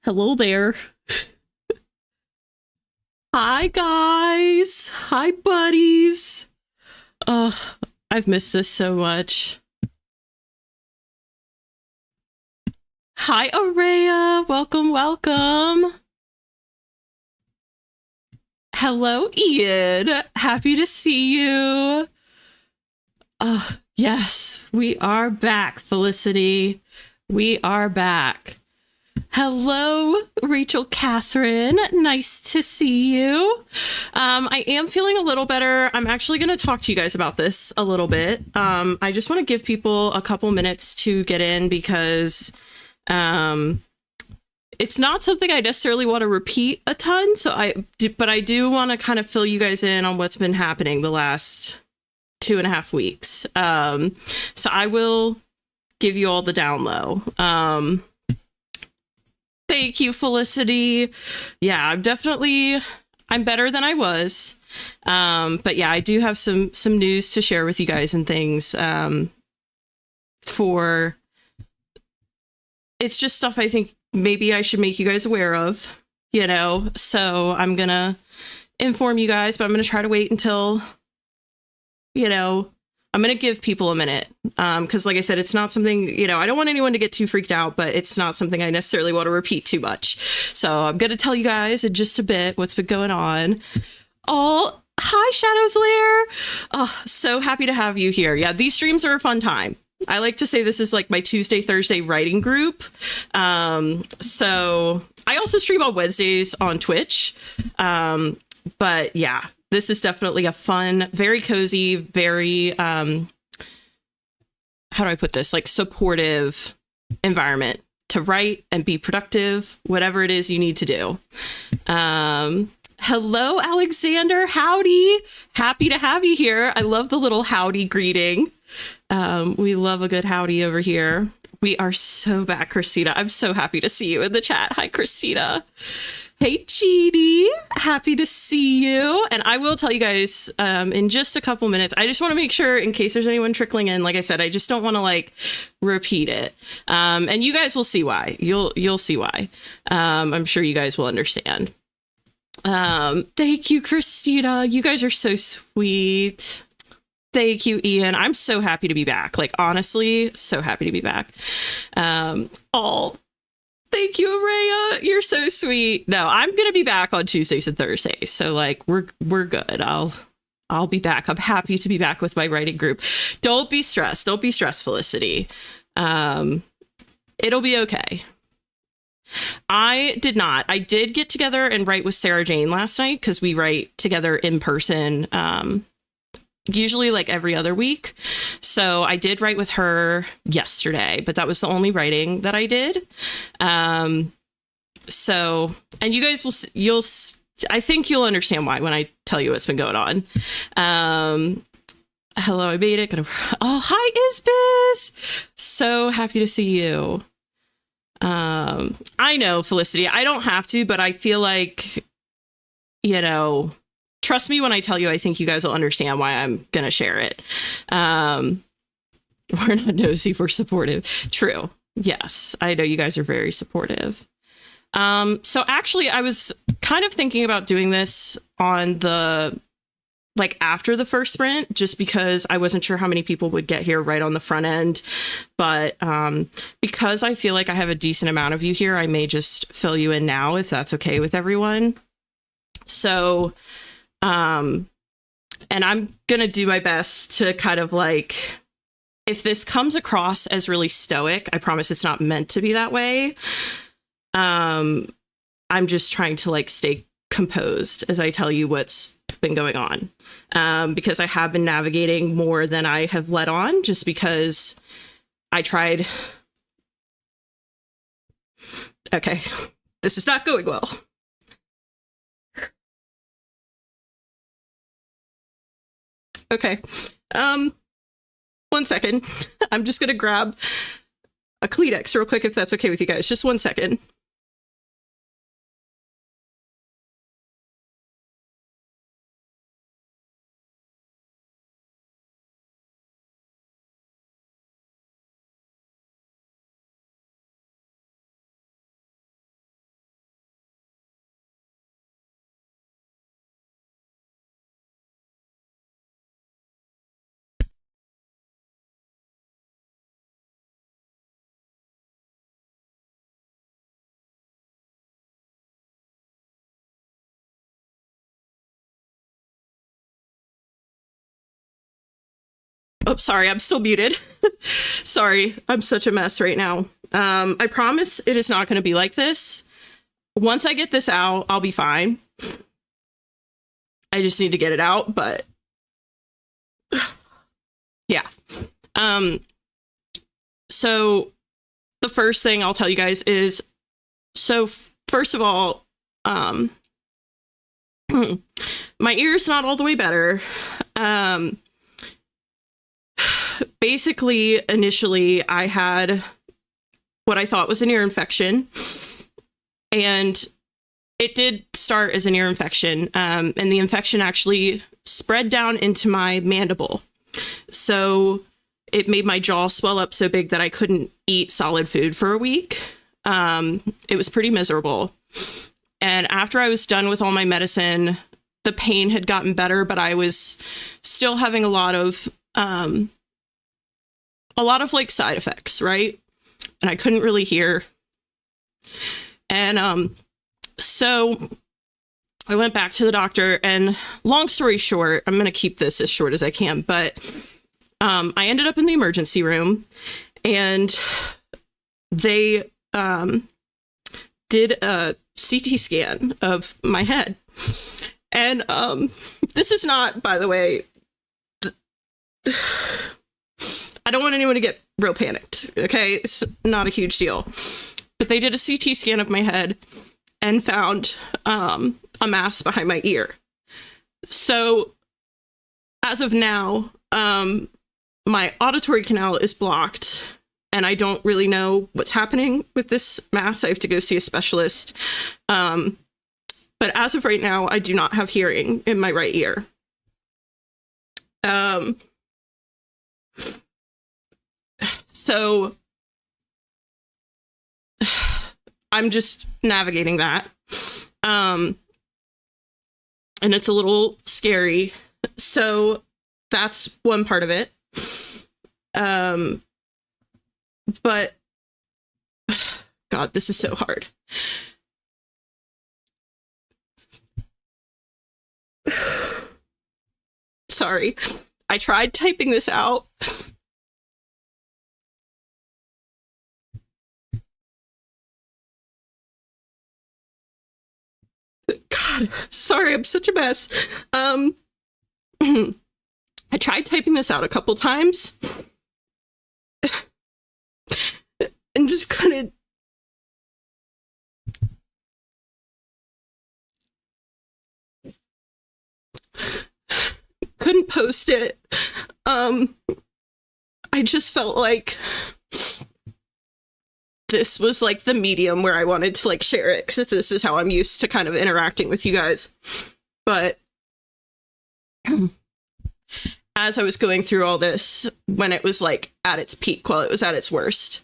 Hello there. Hi, guys. Hi, buddies. Oh, I've missed this so much. Hi, Araya. Welcome, welcome. Hello, Ian. Happy to see you. Yes, we are back, Felicity. We are back. Hello, Rachel Catherine. Nice to see you. I am feeling a little better. I'm actually going to talk to you guys about this a little bit. I just want to give people a couple minutes to get in because it's not something I necessarily want to repeat a ton. But I do want to kind of fill you guys in on what's been happening the last 2.5 weeks. So I will give you all the down low. Thank you, Felicity. Yeah, I'm better than I was. But yeah, I do have some news to share with you guys and things. It's just stuff I think maybe I should make you guys aware of, so I'm gonna inform you guys, but I'm gonna try to wait until, I'm going to give people a minute because, like I said, it's not something, I don't want anyone to get too freaked out, but it's not something I necessarily want to repeat too much. So I'm going to tell you guys in just a bit what's been going on. Oh, hi, Shadows Lair. Oh, so happy to have you here. Yeah, these streams are a fun time. I like to say this is like my Tuesday, Thursday writing group. So I also stream on Wednesdays on Twitch. But yeah. This is definitely a fun, very cozy, very, how do I put this? Like supportive environment to write and be productive, whatever it is you need to do. Hello, Alexander. Howdy. Happy to have you here. I love the little howdy greeting. We love a good howdy over here. We are so back, Christina. I'm so happy to see you in the chat. Hi, Christina. Hey, Cheedy, happy to see you. And I will tell you guys in just a couple minutes. I just want to make sure in case there's anyone trickling in, like I said, I just don't want to repeat it. And you guys will see why. You'll see why. I'm sure you guys will understand. Thank you, Christina. You guys are so sweet. Thank you, Ian. I'm so happy to be back. Honestly, so happy to be back. Thank you, Araya. You're so sweet. No, I'm gonna be back on Tuesdays and Thursdays. So we're good. I'll be back. I'm happy to be back with my writing group. Don't be stressed. Don't be stressed, Felicity. It'll be okay. I did get together and write with Sarah Jane last night because we write together in person. Usually every other week. So I did write with her yesterday, but that was the only writing that I did. So, and you guys I think you'll understand why when I tell you what's been going on. Hello, I made it. Oh, hi, Isbis. So happy to see you. I know, Felicity, I don't have to, but I feel like, trust me when I tell you, I think you guys will understand why I'm going to share it. We're not nosy, we're supportive. True. Yes, I know you guys are very supportive. So actually, I was kind of thinking about doing this on the, after the first sprint, just because I wasn't sure how many people would get here right on the front end. But because I feel like I have a decent amount of you here, I may just fill you in now if that's okay with everyone. So... and I'm going to do my best to kind of if this comes across as really stoic, I promise it's not meant to be that way. I'm just trying to stay composed as I tell you what's been going on. Because I have been navigating more than I have let on just because I tried. Okay. This is not going well. Okay. 1 second. I'm just going to grab a Kleenex real quick if that's okay with you guys. Just 1 second. Oh, sorry, I'm still muted. Sorry, I'm such a mess right now. I promise it is not going to be like this. Once I get this out, I'll be fine. I just need to get it out, but yeah. So the first thing I'll tell you guys is, so first of all, my ear's not all the way better. Basically, initially, I had what I thought was an ear infection, and it did start as an ear infection, and the infection actually spread down into my mandible. So it made my jaw swell up so big that I couldn't eat solid food for a week. It was pretty miserable. And after I was done with all my medicine, the pain had gotten better, but I was still having a lot of like side effects, right? And I couldn't really hear. And so I went back to the doctor, and long story short, I'm going to keep this as short as I can, but I ended up in the emergency room, and they did a CT scan of my head. And this is not, by the way, I don't want anyone to get real panicked, okay? It's not a huge deal. But they did a CT scan of my head and found a mass behind my ear. So as of now, my auditory canal is blocked, and I don't really know what's happening with this mass. I have to go see a specialist. But as of right now, I do not have hearing in my right ear. So I'm just navigating that. And it's a little scary. So that's one part of it. But God, this is so hard. Sorry. I tried typing this out. God, sorry, I'm such a mess. I tried typing this out a couple times and just couldn't. Couldn't post it. I just felt like this was like the medium where I wanted to like share it, because this is how I'm used to kind of interacting with you guys. But as I was going through all this, when it was like at its peak, while it was at its worst,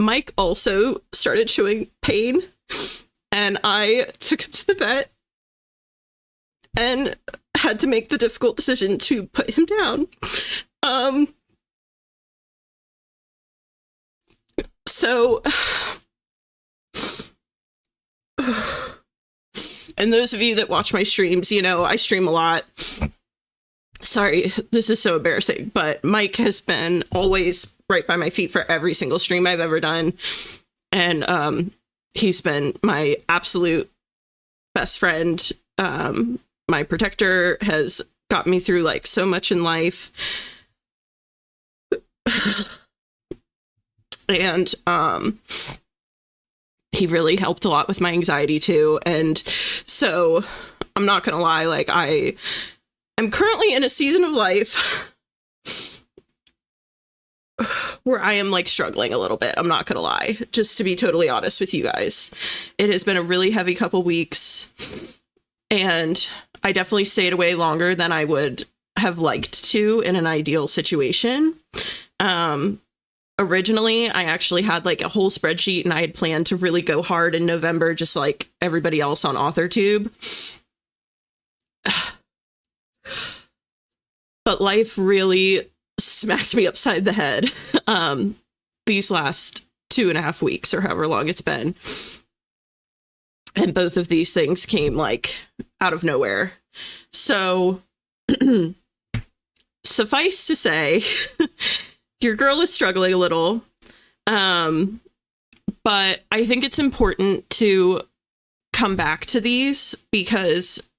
Mike also started showing pain, and I took him to the vet and had to make the difficult decision to put him down. So, and those of you that watch my streams, you know, I stream a lot. Sorry, this is so embarrassing, but Mike has been always right by my feet for every single stream I've ever done. And he's been my absolute best friend. My protector, has got me through like so much in life. And he really helped a lot with my anxiety too. And so I'm not gonna lie, like I'm currently in a season of life where I am like struggling a little bit. I'm not gonna lie, just to be totally honest with you guys. It has been a really heavy couple weeks, and I definitely stayed away longer than I would have liked to in an ideal situation. Originally, I actually had like a whole spreadsheet, and I had planned to really go hard in November, just like everybody else on authortube. But life really smacked me upside the head these last 2.5 weeks, or however long it's been. And both of these things came like out of nowhere. So suffice to say, your girl is struggling a little. But I think it's important to come back to these because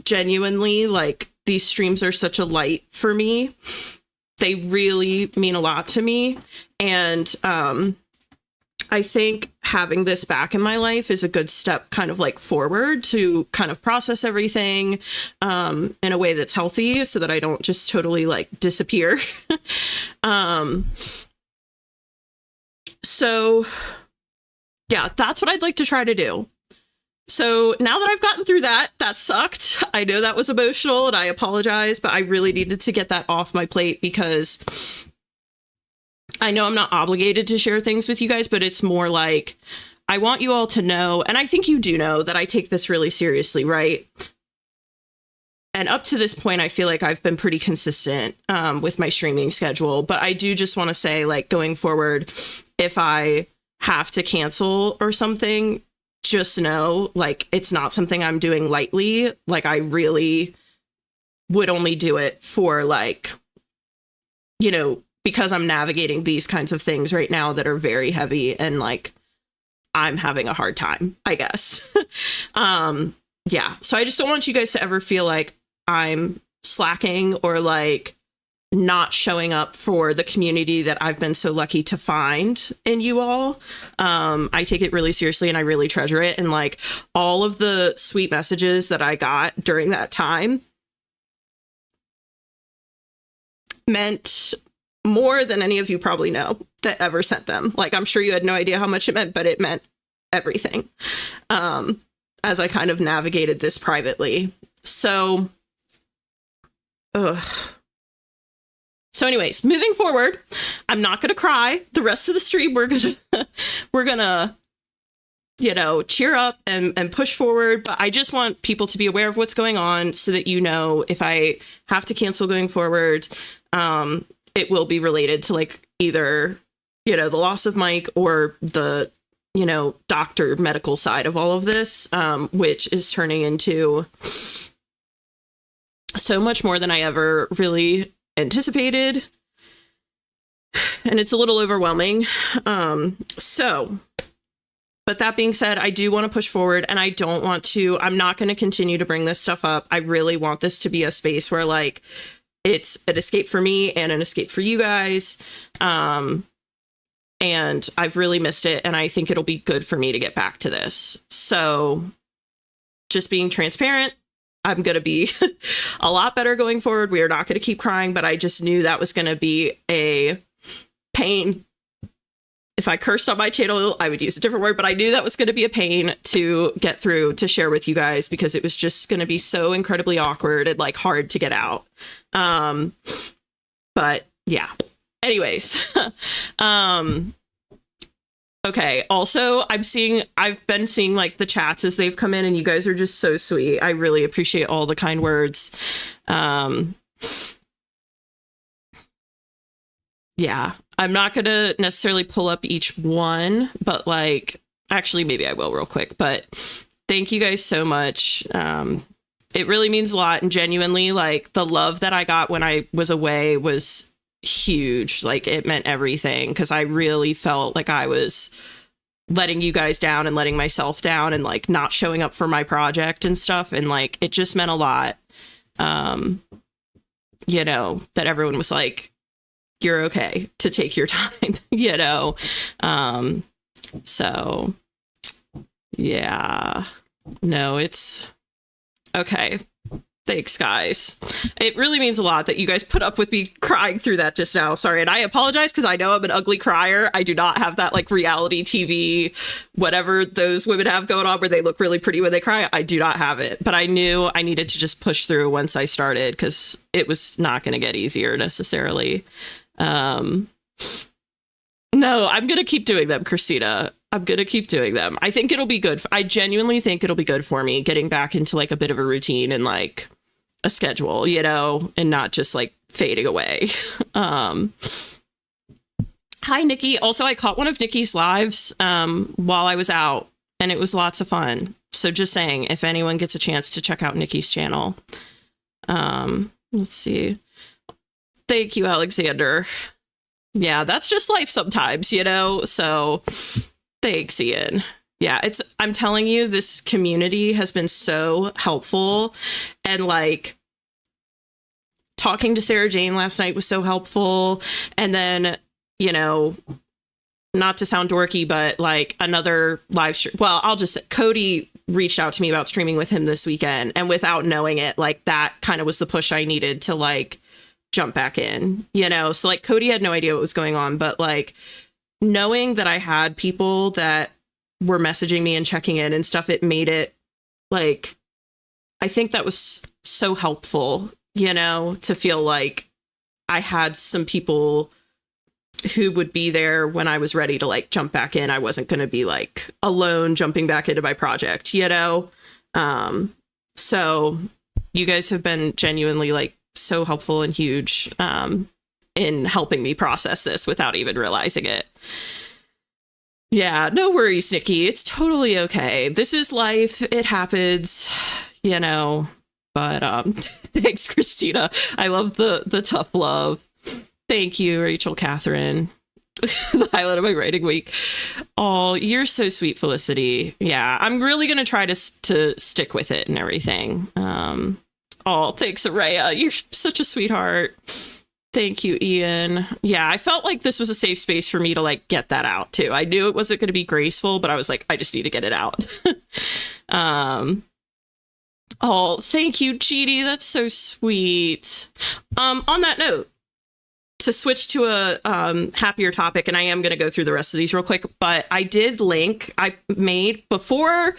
genuinely, like, these streams are such a light for me. They really mean a lot to me. And I think having this back in my life is a good step kind of like forward to kind of process everything in a way that's healthy so that I don't just totally like disappear. So yeah, that's what I'd like to try to do. So now that I've gotten through that, that sucked. I know that was emotional and I apologize, but I really needed to get that off my plate because I know I'm not obligated to share things with you guys, but it's more like I want you all to know, and I think you do know, that I take this really seriously, right? And up to this point, I feel like I've been pretty consistent with my streaming schedule, but I do just want to say, like, going forward, if I have to cancel or something, just know, like, it's not something I'm doing lightly. Like, I really would only do it for, like, you know, because I'm navigating these kinds of things right now that are very heavy and, like, I'm having a hard time, I guess. Yeah. So I just don't want you guys to ever feel like I'm slacking or, like, not showing up for the community that I've been so lucky to find in you all. I take it really seriously and I really treasure it. And, like, all of the sweet messages that I got during that time meant more than any of you probably know that ever sent them. Like, I'm sure you had no idea how much it meant, but it meant everything as I kind of navigated this privately. So, So anyways, moving forward, I'm not going to cry. The rest of the stream, we're gonna, you know, cheer up and push forward. But I just want people to be aware of what's going on so that, you know, if I have to cancel going forward, it will be related to, like, either, you know, the loss of Mike or the, you know, doctor medical side of all of this, which is turning into so much more than I ever really anticipated, and it's a little overwhelming. So, but that being said, I do want to push forward, and I don't want to, I'm not going to continue to bring this stuff up. I really want this to be a space where, like, it's an escape for me and an escape for you guys. And I've really missed it, and I think it'll be good for me to get back to this. So just being transparent, I'm going to be a lot better going forward. We are not going to keep crying, but I just knew that was going to be a pain. If I cursed on my channel, I would use a different word, but I knew that was going to be a pain to get through, to share with you guys, because it was just going to be so incredibly awkward and, like, hard to get out. But yeah, anyways, okay. Also, I've been seeing, like, the chats as they've come in, and you guys are just so sweet. I really appreciate all the kind words. Yeah, I'm not going to necessarily pull up each one, but, like, actually, maybe I will real quick, but thank you guys so much. It really means a lot, and genuinely, like, the love that I got when I was away was huge. Like, it meant everything, because I really felt like I was letting you guys down and letting myself down and, like, not showing up for my project and stuff, and, like, it just meant a lot. You know, that everyone was like, you're okay to take your time, you know. So yeah, no, it's okay. Thanks, guys. It really means a lot that you guys put up with me crying through that just now. Sorry. And I apologize, because I know I'm an ugly crier. I do not have that, like, reality TV, whatever those women have going on where they look really pretty when they cry. I do not have it. But I knew I needed to just push through once I started, because it was not going to get easier necessarily. No, I'm going to keep doing them, Christina. I'm going to keep doing them. I think it'll be good. I genuinely think it'll be good for me getting back into, like, a bit of a routine and, like, a schedule, you know, and not just, like, fading away. Hi, Nikki. Also, I caught one of Nikki's lives while I was out. and it was lots of fun. So just saying, if anyone gets a chance to check out Nikki's channel. Let's see. Thank you, Alexander. Yeah, that's just life sometimes, you know? So thanks, Ian. Yeah, I'm telling you, this community has been so helpful. And like talking to Sarah Jane last night was so helpful. And then, you know, not to sound dorky, but like another live stream. Well, I'll just say Cody reached out to me about streaming with him this weekend. And without knowing it, like that kind of was the push I needed to like jump back in, you know? So like Cody had no idea what was going on, but like knowing that I had people that were messaging me and checking in and stuff, it made it like, I think that was so helpful, you know, to feel like I had some people who would be there when I was ready to like jump back in. I wasn't going to be like alone jumping back into my project, you know? So you guys have been genuinely like so helpful and huge in helping me process this without even realizing it. Yeah, no worries, Nikki. It's totally okay. This is life. It happens, you know. But thanks, Christina. I love the tough love. Thank you, Rachel Catherine. The highlight of my writing week. Oh, you're so sweet, Felicity. Yeah, I'm really going to try to stick with it and everything. Oh, thanks, Araya. You're such a sweetheart. Thank you, Ian. Yeah, I felt like this was a safe space for me to like get that out too. I knew it wasn't going to be graceful, but I was like, I just need to get it out. Oh, thank you, Jeannie. That's so sweet. On that note, to switch to a happier topic, and I am going to go through the rest of these real quick, but I did link, I made, before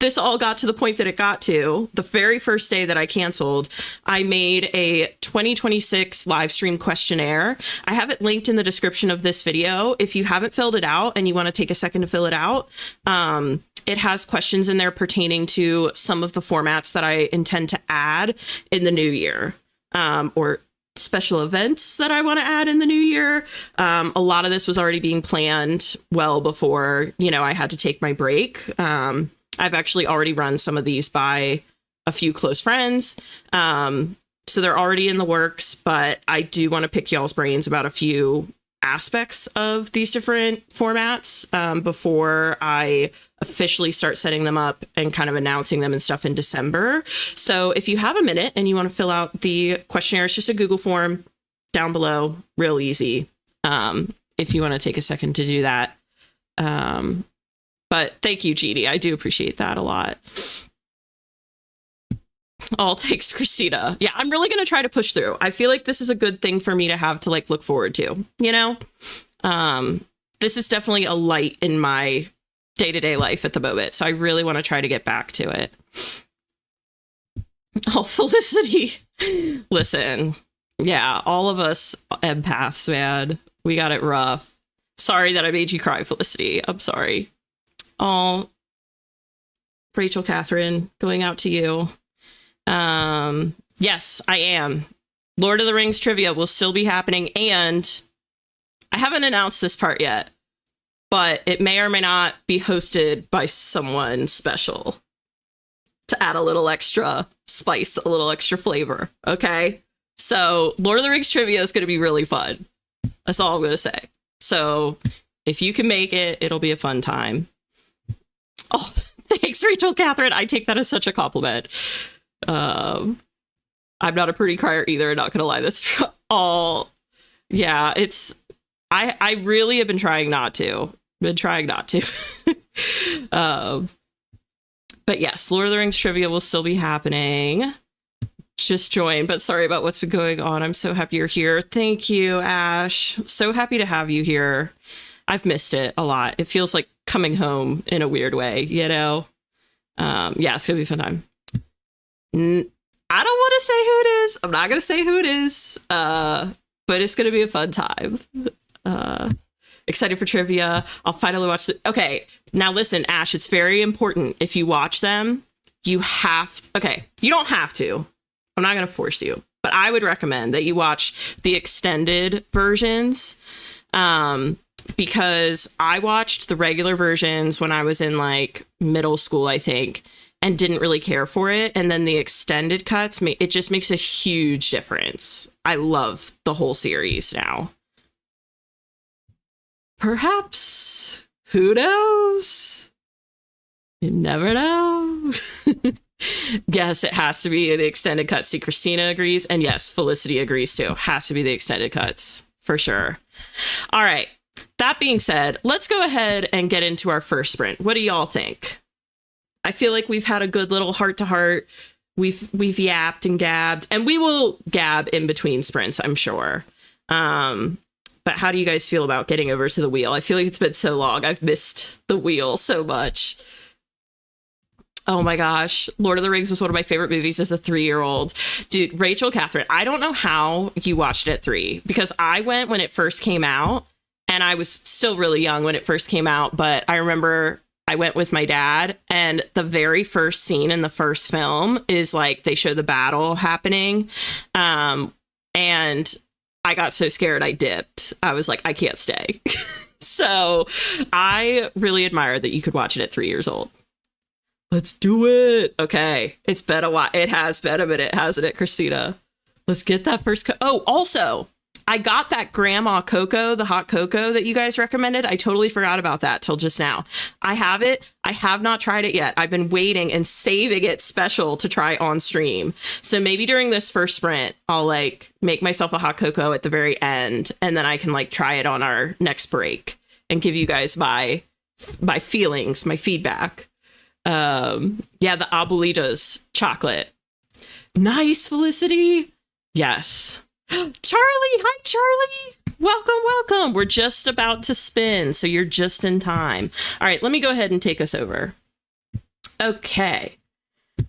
this all got to the point that it got to, the very first day that I canceled, I made a 2026 live stream questionnaire. I have it linked in the description of this video. If you haven't filled it out and you want to take a second to fill it out, it has questions in there pertaining to some of the formats that I intend to add in the new year, or special events that I want to add in the new year. A lot of this was already being planned well before, you know, I had to take my break. I've actually already run some of these by a few close friends. So they're already in the works, but I do want to pick y'all's brains about a few aspects of these different formats before I officially start setting them up and kind of announcing them and stuff in December. So if you have a minute and you want to fill out the questionnaire, it's just a Google form down below, real easy. If you want to take a second to do that. But thank you, Jeannie. I do appreciate that a lot. Oh, thanks, Christina. Yeah, I'm really going to try to push through. I feel like this is a good thing for me to have to like look forward to, you know? This is definitely a light in my day-to-day life at the moment. So I really want to try to get back to it. Oh, Felicity. Listen. Yeah, all of us empaths, man. We got it rough. Sorry that I made you cry, Felicity. I'm sorry. Oh, Rachel Catherine, going out to you. Yes, I am. Lord of the Rings trivia will still be happening, and I haven't announced this part yet, but it may or may not be hosted by someone special to add a little extra spice, a little extra flavor. Okay. So Lord of the Rings trivia is going to be really fun. That's all I'm going to say. So if you can make it, it'll be a fun time. Oh, thanks, Rachel Catherine. I take that as such a compliment. I'm not a pretty crier either. Not gonna lie. That's all. Yeah, it's. I really have been trying not to. But yes, Lord of the Rings trivia will still be happening. Just join. But sorry about what's been going on. I'm so happy you're here. Thank you, Ash. So happy to have you here. I've missed it a lot. It feels like coming home in a weird way, you know? Yeah, it's gonna be a fun time. I don't want to say who it is. I'm not gonna say who it is. But it's gonna be a fun time. Excited for trivia. I'll finally watch the. Okay, now listen, Ash. It's very important. If you watch them, you have. Okay, you don't have to. I'm not gonna force you, but I would recommend that you watch the extended versions. because I watched the regular versions when I was in like middle school, I think, and didn't really care for it. And then the extended cuts, it just makes a huge difference. I love the whole series now. Perhaps, who knows? You never know. Yes, it has to be the extended cuts. See, Christina agrees. And yes, Felicity agrees too. Has to be the extended cuts for sure. All right. That being said, let's go ahead and get into our first sprint. What do y'all think? I feel like we've had a good little heart to heart. We've yapped and gabbed, and we will gab in between sprints, I'm sure. But how do you guys feel about getting over to the wheel? I feel like it's been so long. I've missed the wheel so much. Oh my gosh. Lord of the Rings was one of my favorite movies as a 3-year-old. Dude, Rachel Catherine, I don't know how you watched it at 3, because I went when it first came out, and I was still really young when it first came out. But I remember I went with my dad, and the very first scene in the first film is like they show the battle happening. And I got so scared I dipped. I was like, I can't stay. So I really admire that you could watch it at 3 years old. Let's do it. Okay. It's been a while. It has been a minute, hasn't it, Christina? Let's get that first. Oh, also, I got that grandma cocoa, the hot cocoa that you guys recommended. I totally forgot about that till just now. I have it. I have not tried it yet. I've been waiting and saving it special to try on stream. So maybe during this first sprint, I'll like make myself a hot cocoa at the very end, and then I can like try it on our next break and give you guys my feelings, my feedback. Yeah, the abuelita's chocolate. Nice, Felicity. Yes. Charlie, hi Charlie. Welcome. We're just about to spin, so you're just in time. All right, let me go ahead and take us over. Okay.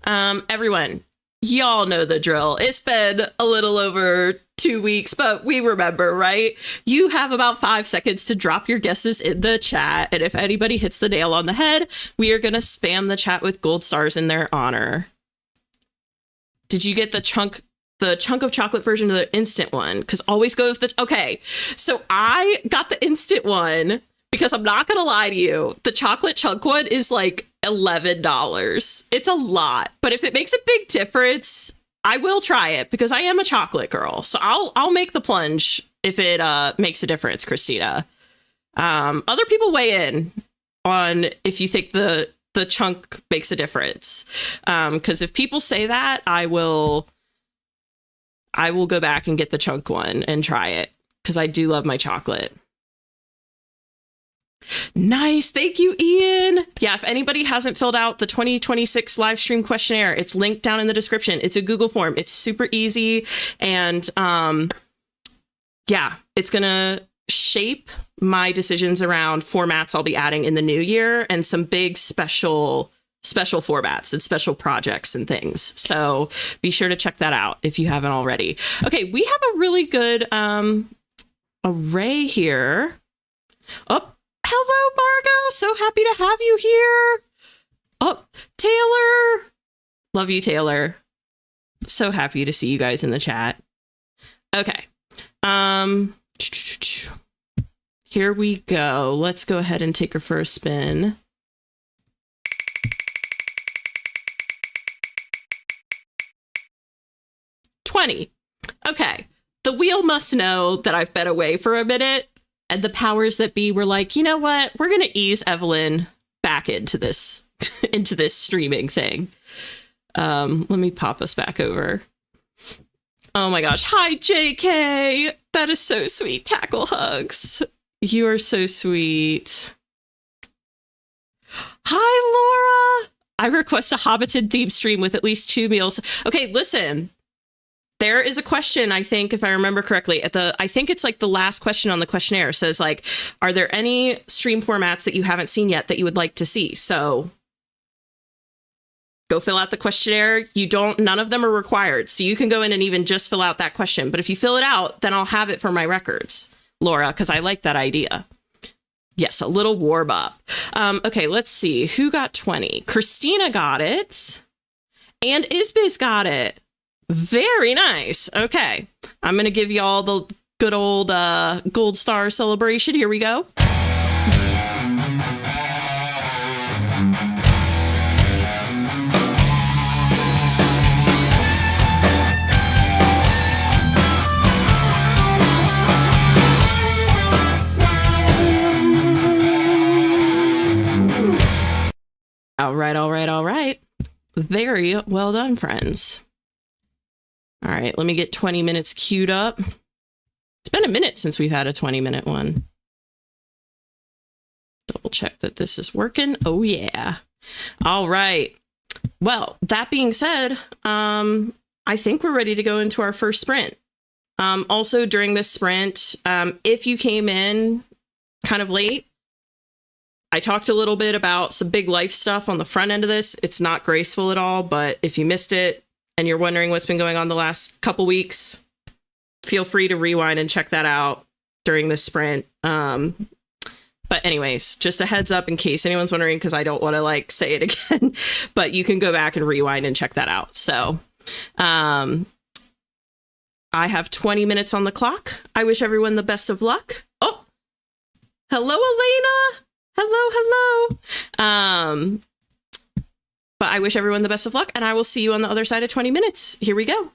Everyone, y'all know the drill. It's been a little over 2 weeks, but we remember, right? You have about 5 seconds to drop your guesses in the chat, and if anybody hits the nail on the head, we are going to spam the chat with gold stars in their honor. Did you get the chunk of chocolate version of the instant one? Because always go with the... Okay, so I got the instant one because I'm not going to lie to you. The chocolate chunk one is like $11. It's a lot, but if it makes a big difference, I will try it because I am a chocolate girl. So I'll make the plunge if it makes a difference, Christina. Other people weigh in on if you think the chunk makes a difference. Because if people say that, I will go back and get the chunk one and try it because I do love my chocolate. Nice. Thank you, Ian. Yeah, if anybody hasn't filled out the 2026 live stream questionnaire, it's linked down in the description. It's a Google form. It's super easy. And yeah, it's going to shape my decisions around formats I'll be adding in the new year and some big special formats and special projects and things. So be sure to check that out if you haven't already. Okay, we have a really good array here. Oh, hello, Margo. So happy to have you here. Oh, Taylor. Love you, Taylor. So happy to see you guys in the chat. Okay. Here we go. Let's go ahead and take her for a spin. $20. Okay. The wheel must know that I've been away for a minute, and the powers that be were like, you know what? We're going to ease Evelyn back into this into this streaming thing. Let me pop us back over. Oh my gosh. Hi, JK. That is so sweet. Tackle hugs. You are so sweet. Hi, Laura. I request a Hobbiton theme stream with at least 2 meals. Okay, listen. There is a question, I think, if I remember correctly, I think it's like the last question on the questionnaire says like, are there any stream formats that you haven't seen yet that you would like to see? So go fill out the questionnaire. None of them are required. So you can go in and even just fill out that question. But if you fill it out, then I'll have it for my records, Laura, because I like that idea. Yes, a little warm up. Okay, let's see. Who got 20? Christina got it. And Isbiz got it. Very nice. Okay. I'm going to give you all the good old gold star celebration. Here we go. All right, all right, all right. Very well done, friends. All right, let me get 20 minutes queued up. It's been a minute since we've had a 20-minute one. Double check that this is working. Oh, yeah. All right. Well, that being said, I think we're ready to go into our first sprint. Also, during this sprint, if you came in kind of late, I talked a little bit about some big life stuff on the front end of this. It's not graceful at all, but if you missed it and you're wondering what's been going on the last couple weeks, feel free to rewind and check that out during this sprint. But anyways, just a heads up in case anyone's wondering, because I don't want to like say it again, but you can go back and rewind and check that out. So I have 20 minutes on the clock. I wish everyone the best of luck. Oh, hello, Elena. Hello, hello. But I wish everyone the best of luck, and I will see you on the other side of 20 minutes. Here we go.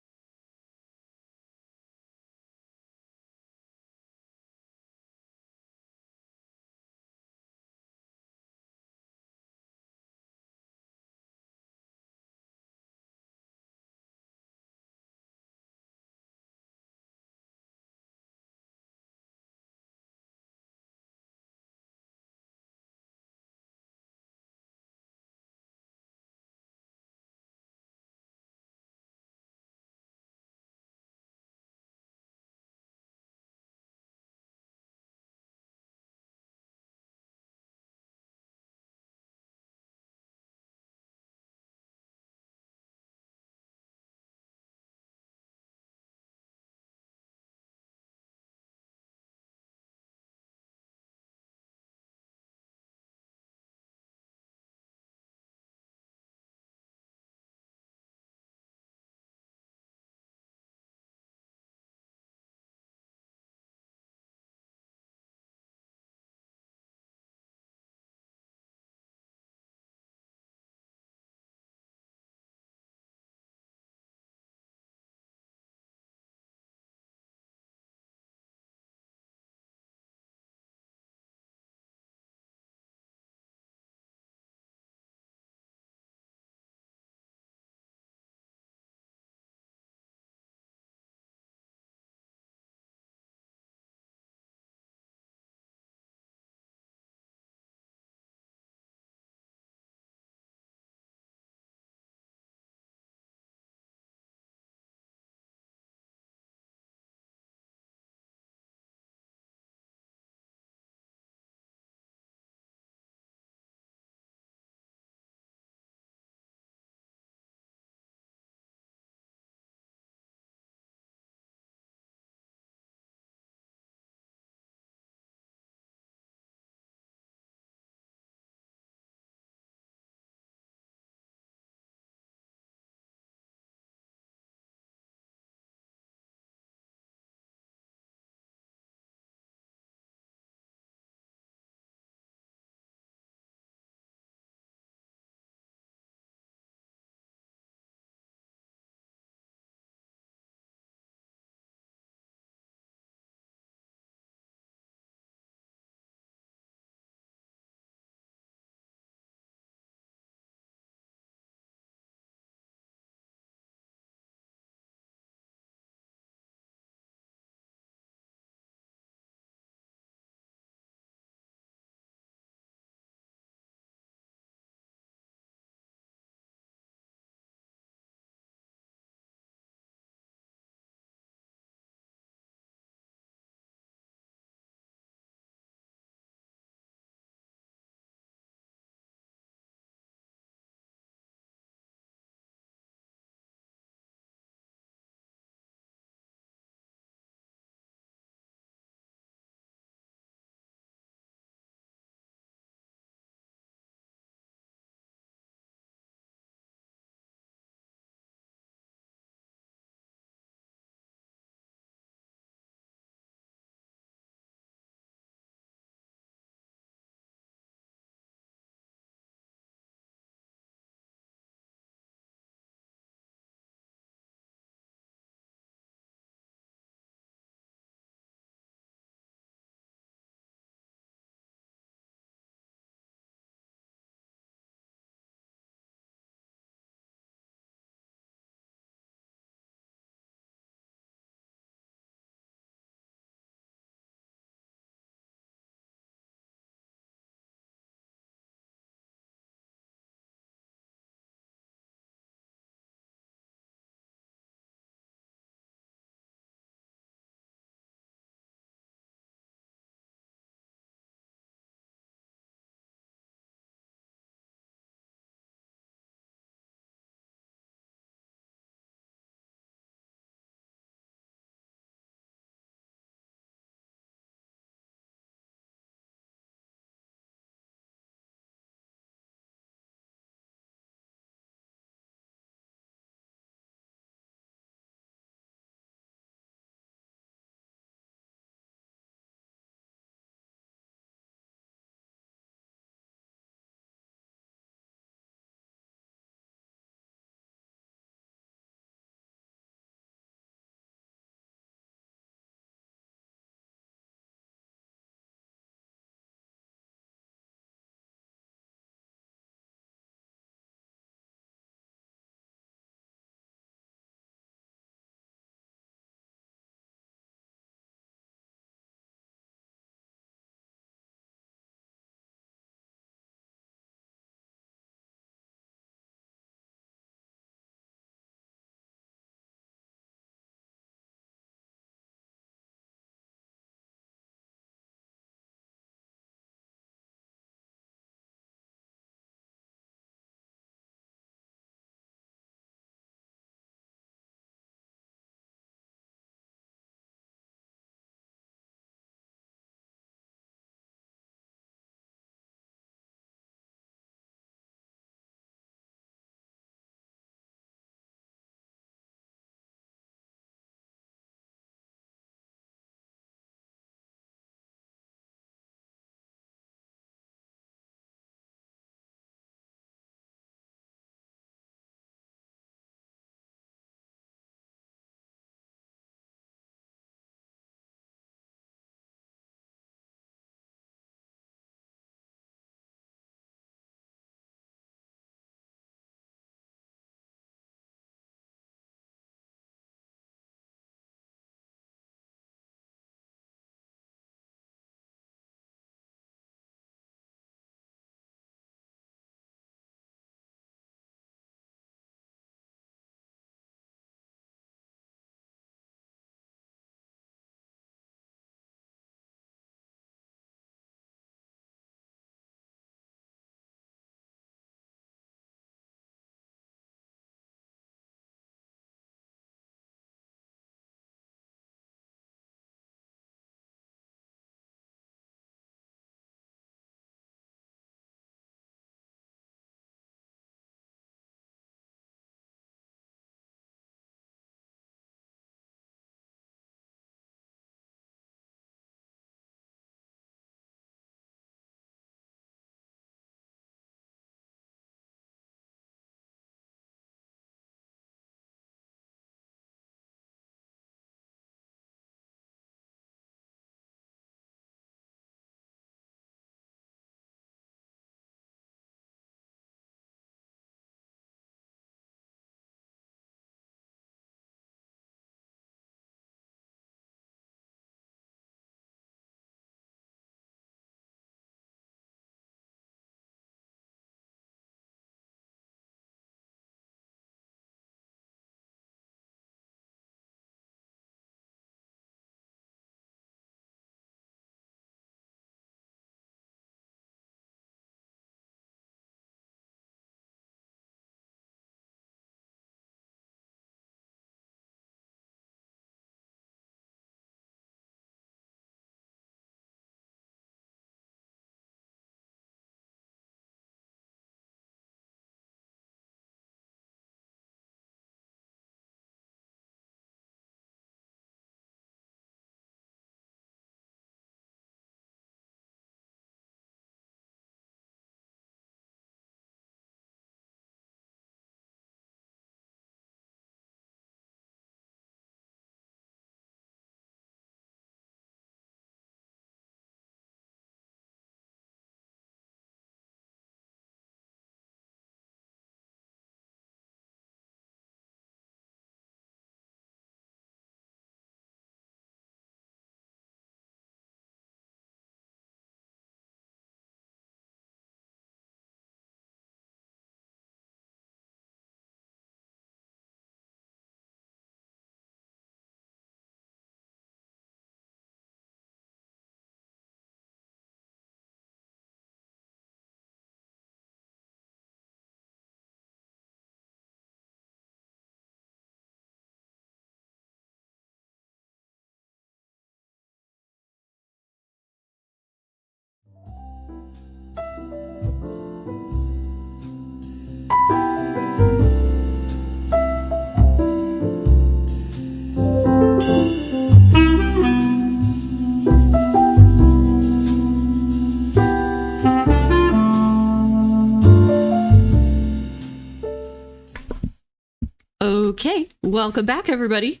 Welcome back, everybody.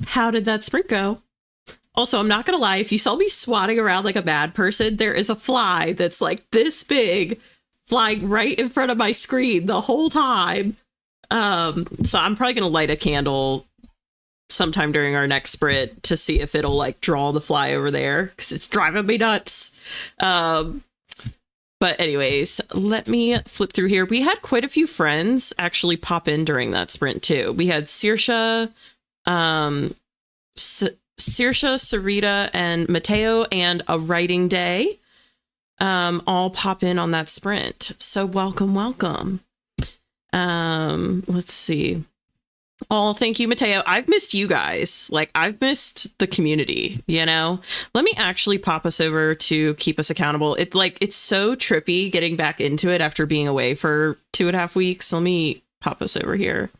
How did that sprint go? Also, I'm not going to lie. If you saw me swatting around like a bad person, there is a fly that's like this big flying right in front of my screen the whole time. So I'm probably going to light a candle sometime during our next sprint to see if it'll like draw the fly over there because it's driving me nuts. But anyways, let me flip through here. We had quite a few friends actually pop in during that sprint too. We had Saoirse, Sarita, and Mateo, and a writing day all pop in on that sprint. So welcome. Let's see. Oh, thank you, Mateo. I've missed you guys. Like, I've missed the community, you know? Let me actually pop us over to keep us accountable. It's so trippy getting back into it after being away for 2.5 weeks. Let me pop us over here.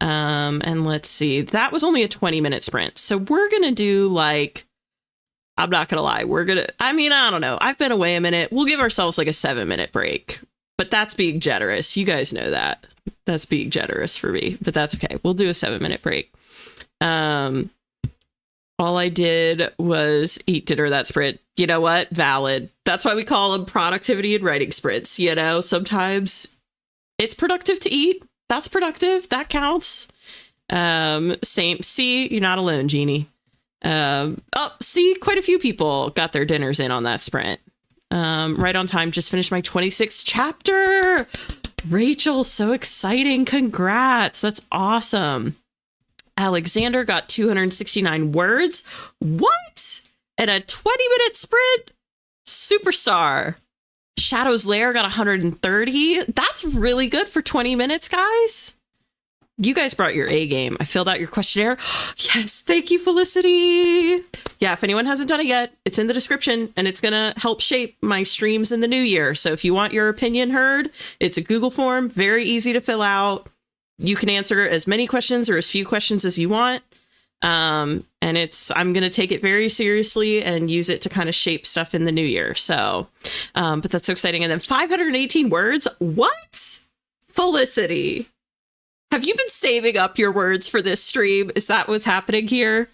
And let's see. That was only a 20-minute sprint. So we're going to do like, I'm not going to lie. I don't know. I've been away a minute. We'll give ourselves like a 7-minute break. But that's being generous. You guys know that. That's being generous for me, but that's okay. We'll do a 7-minute break. All I did was eat dinner that sprint. You know what? Valid. That's why we call them productivity and writing sprints. You know, sometimes it's productive to eat. That's productive. That counts. Same. See, you're not alone, Jeannie. See, quite a few people got their dinners in on that sprint. Right on time. Just finished my 26th chapter. Rachel, so exciting. Congrats. That's awesome. Alexander got 269 words. What? And a 20-minute sprint? Superstar. Shadow's Lair got 130. That's really good for 20 minutes, guys. You guys brought your A game. I filled out your questionnaire. Yes, thank you, Felicity. Yeah, if anyone hasn't done it yet, it's in the description, and it's going to help shape my streams in the new year. So if you want your opinion heard, it's a Google form, very easy to fill out. You can answer as many questions or as few questions as you want. And I'm going to take it very seriously and use it to kind of shape stuff in the new year. So, but that's so exciting. And then 518 words. What? Felicity. Have you been saving up your words for this stream? Is that what's happening here?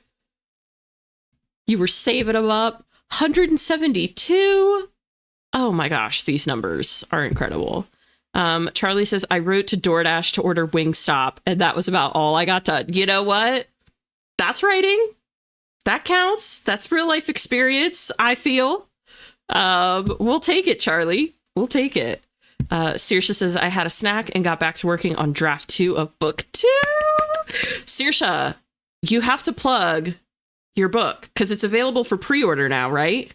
You were saving them up. 172. Oh my gosh, these numbers are incredible. Charlie says, I wrote to DoorDash to order Wingstop, and that was about all I got done. You know what? That's writing. That counts. That's real life experience, I feel. We'll take it, Charlie. We'll take it. Saoirse says, I had a snack and got back to working on draft 2 of book 2. Saoirse, you have to plug your book because it's available for pre-order now, right?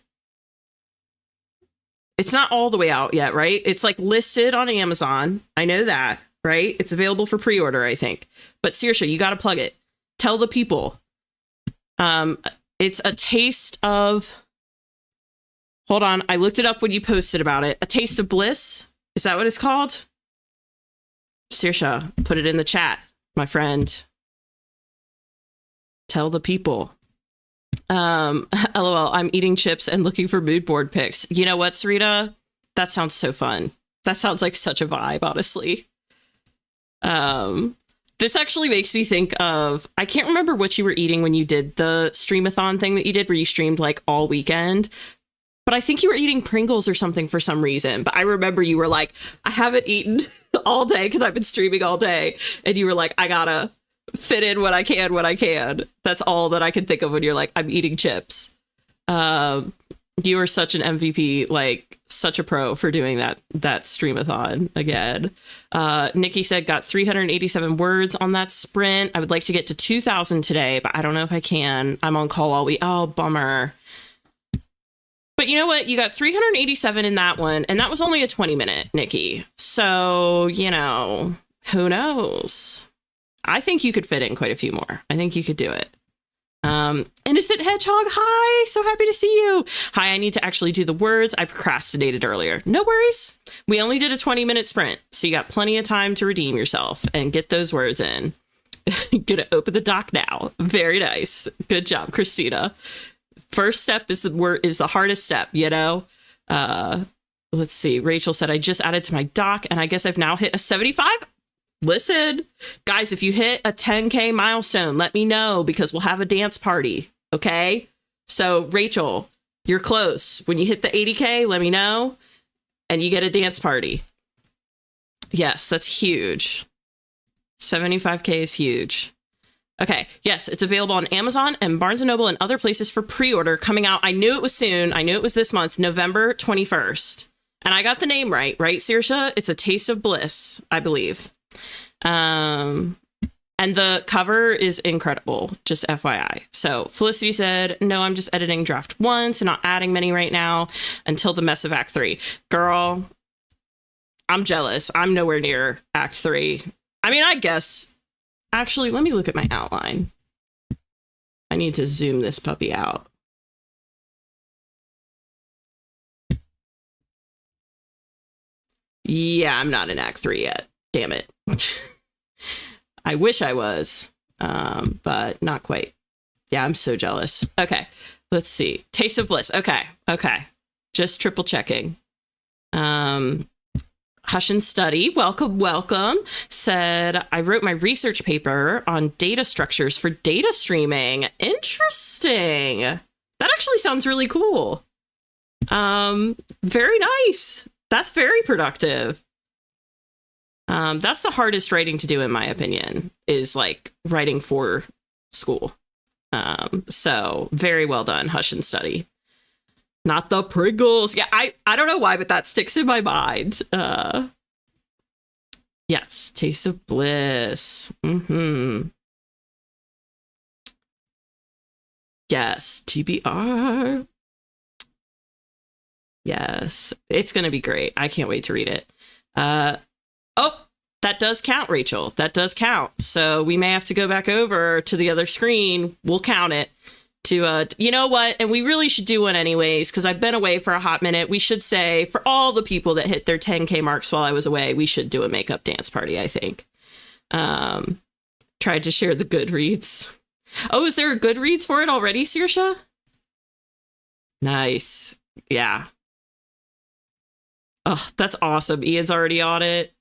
It's not all the way out yet, right? It's like listed on Amazon. I know that, right? It's available for pre-order, I think. But Saoirse, you got to plug it. Tell the people. It's a taste of... Hold on. I looked it up when you posted about it. A Taste of Bliss. Is that what it's called? Saoirse, put it in the chat, my friend. Tell the people. LOL, I'm eating chips and looking for mood board pics. You know what, Sarita? That sounds so fun. That sounds like such a vibe, honestly. This actually makes me think of, I can't remember what you were eating when you did the streamathon thing that you did where you streamed like all weekend. But I think you were eating Pringles or something for some reason. But I remember you were like, I haven't eaten all day because I've been streaming all day. And you were like, I gotta fit in what I can when I can. That's all that I can think of when you're like, I'm eating chips. You were such an MVP, like such a pro for doing that streamathon again. Nikki said, got 387 words on that sprint. I would like to get to 2,000 today, but I don't know if I can. I'm on call all week. Oh, bummer. But you know what? You got 387 in that one, and that was only a 20-minute, Nikki. So, you know, who knows? I think you could fit in quite a few more. I think you could do it. Innocent Hedgehog, hi! So happy to see you. Hi, I need to actually do the words. I procrastinated earlier. No worries. We only did a 20-minute sprint, so you got plenty of time to redeem yourself and get those words in. Gonna open the doc now. Very nice. Good job, Christina. First step is the hardest step, you know? Let's see. Rachel said, I just added to my doc, and I guess I've now hit a 75. listen, guys, if you hit a 10K milestone, let me know because we'll have a dance party. Okay. So Rachel, you're close. When you hit the 80K, let me know and you get a dance party. Yes, that's huge. 75K is huge. Okay. Yes, it's available on Amazon and Barnes & Noble and other places for pre-order coming out. I knew it was soon. I knew it was this month, November 21st. And I got the name right, Saoirse? It's A Taste of Bliss, I believe. And the cover is incredible, just FYI. So Felicity said, no, I'm just editing draft 1, so not adding many right now until the mess of Act 3. Girl, I'm jealous. I'm nowhere near Act 3. I mean, I guess. Actually, let me look at my outline. I need to zoom this puppy out. Yeah, I'm not in Act 3 yet. Damn it. I wish I was, but not quite. Yeah, I'm so jealous. Okay, let's see. Taste of Bliss. Okay. Just triple checking. Hush and Study, welcome, said, I wrote my research paper on data structures for data streaming. Interesting. That actually sounds really cool. Very nice. That's very productive. That's the hardest writing to do, in my opinion, is like writing for school. So very well done, Hush and Study. Not the Pringles. Yeah, I don't know why, but that sticks in my mind. Yes, Taste of Bliss. Yes, TBR. Yes, it's going to be great. I can't wait to read it. Oh, that does count, Rachel. That does count. So we may have to go back over to the other screen. We'll count it to, you know what? And we really should do one anyways, because I've been away for a hot minute. We should say for all the people that hit their 10K marks while I was away, we should do a makeup dance party, I think. Tried to share the Goodreads. Oh, is there a Goodreads for it already, Saoirse? Nice. Yeah. Oh, that's awesome. Ian's already on it.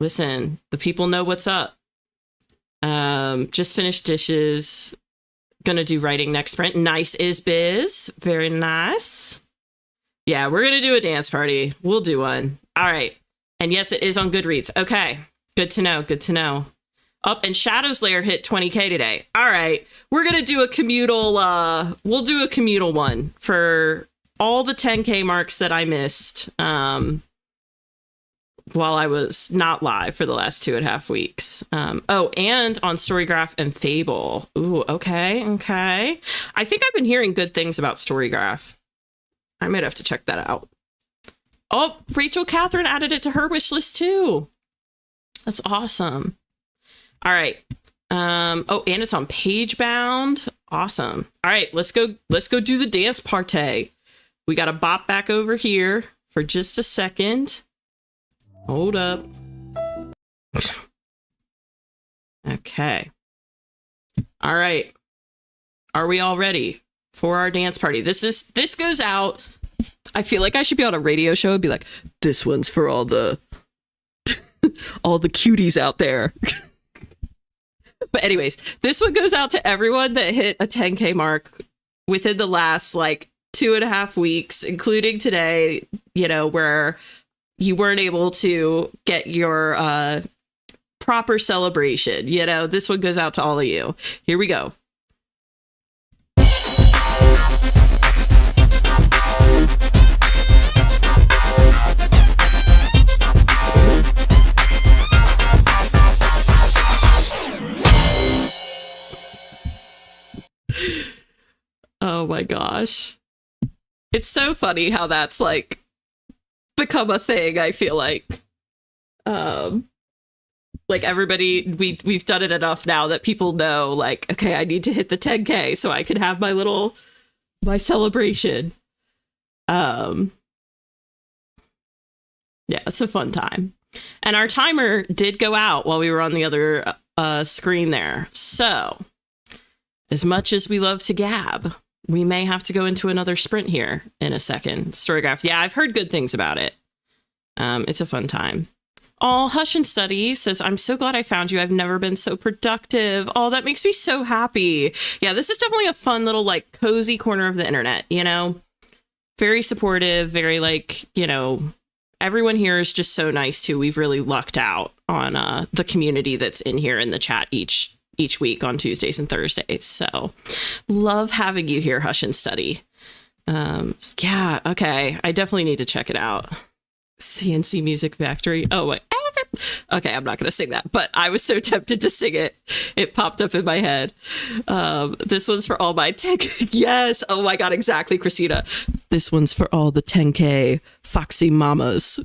Listen, the people know what's up. Just finished dishes. Gonna do writing next sprint. Nice is biz. Very nice. Yeah, we're gonna do a dance party. We'll do one. All right. And yes, it is on Goodreads. Okay. Good to know. Good to know. Up and Shadow's Lair hit 20K today. All right. We're gonna do a communal, we'll do a communal one for all the 10K marks that I missed while I was not live for the last 2.5 weeks. Oh, and on Storygraph and Fable. Ooh, okay. I think I've been hearing good things about Storygraph. I might have to check that out. Oh, Rachel Catherine added it to her wish list too. That's awesome. All right. Oh, and it's on Pagebound. Awesome. All right, let's go do the dance party. We got to bop back over here for just a second. Hold up. Okay. All right. Are we all ready for our dance party? This goes out. I feel like I should be on a radio show and be like, this one's for all the all the cuties out there. But anyways, this one goes out to everyone that hit a 10K mark within the last like 2.5 weeks, including today, you know, where you weren't able to get your proper celebration. You know, this one goes out to all of you. Here we go. Oh my gosh. It's so funny how that's like become a thing, I feel like. Like everybody, we've done it enough now that people know, like, okay, I need to hit the 10K so I can have my celebration. Yeah, it's a fun time. And our timer did go out while we were on the other screen there. So as much as we love to gab, we may have to go into another sprint here in a second. Storygraph. Yeah, I've heard good things about it. It's a fun time. All Hush and Study says, I'm so glad I found you. I've never been so productive. Oh, that makes me so happy. Yeah, this is definitely a fun little like cozy corner of the internet, you know, very supportive, very like, you know, everyone here is just so nice too. We've really lucked out on the community that's in here in the chat each week on Tuesdays and Thursdays. So love having you here, Hush and Study. Yeah, okay. I definitely need to check it out. CNC Music Factory. Oh, wait. Okay, I'm not going to sing that, but I was so tempted to sing it. It popped up in my head. This one's for all my 10K. Yes. Oh my God, exactly, Christina. This one's for all the 10K Foxy Mamas.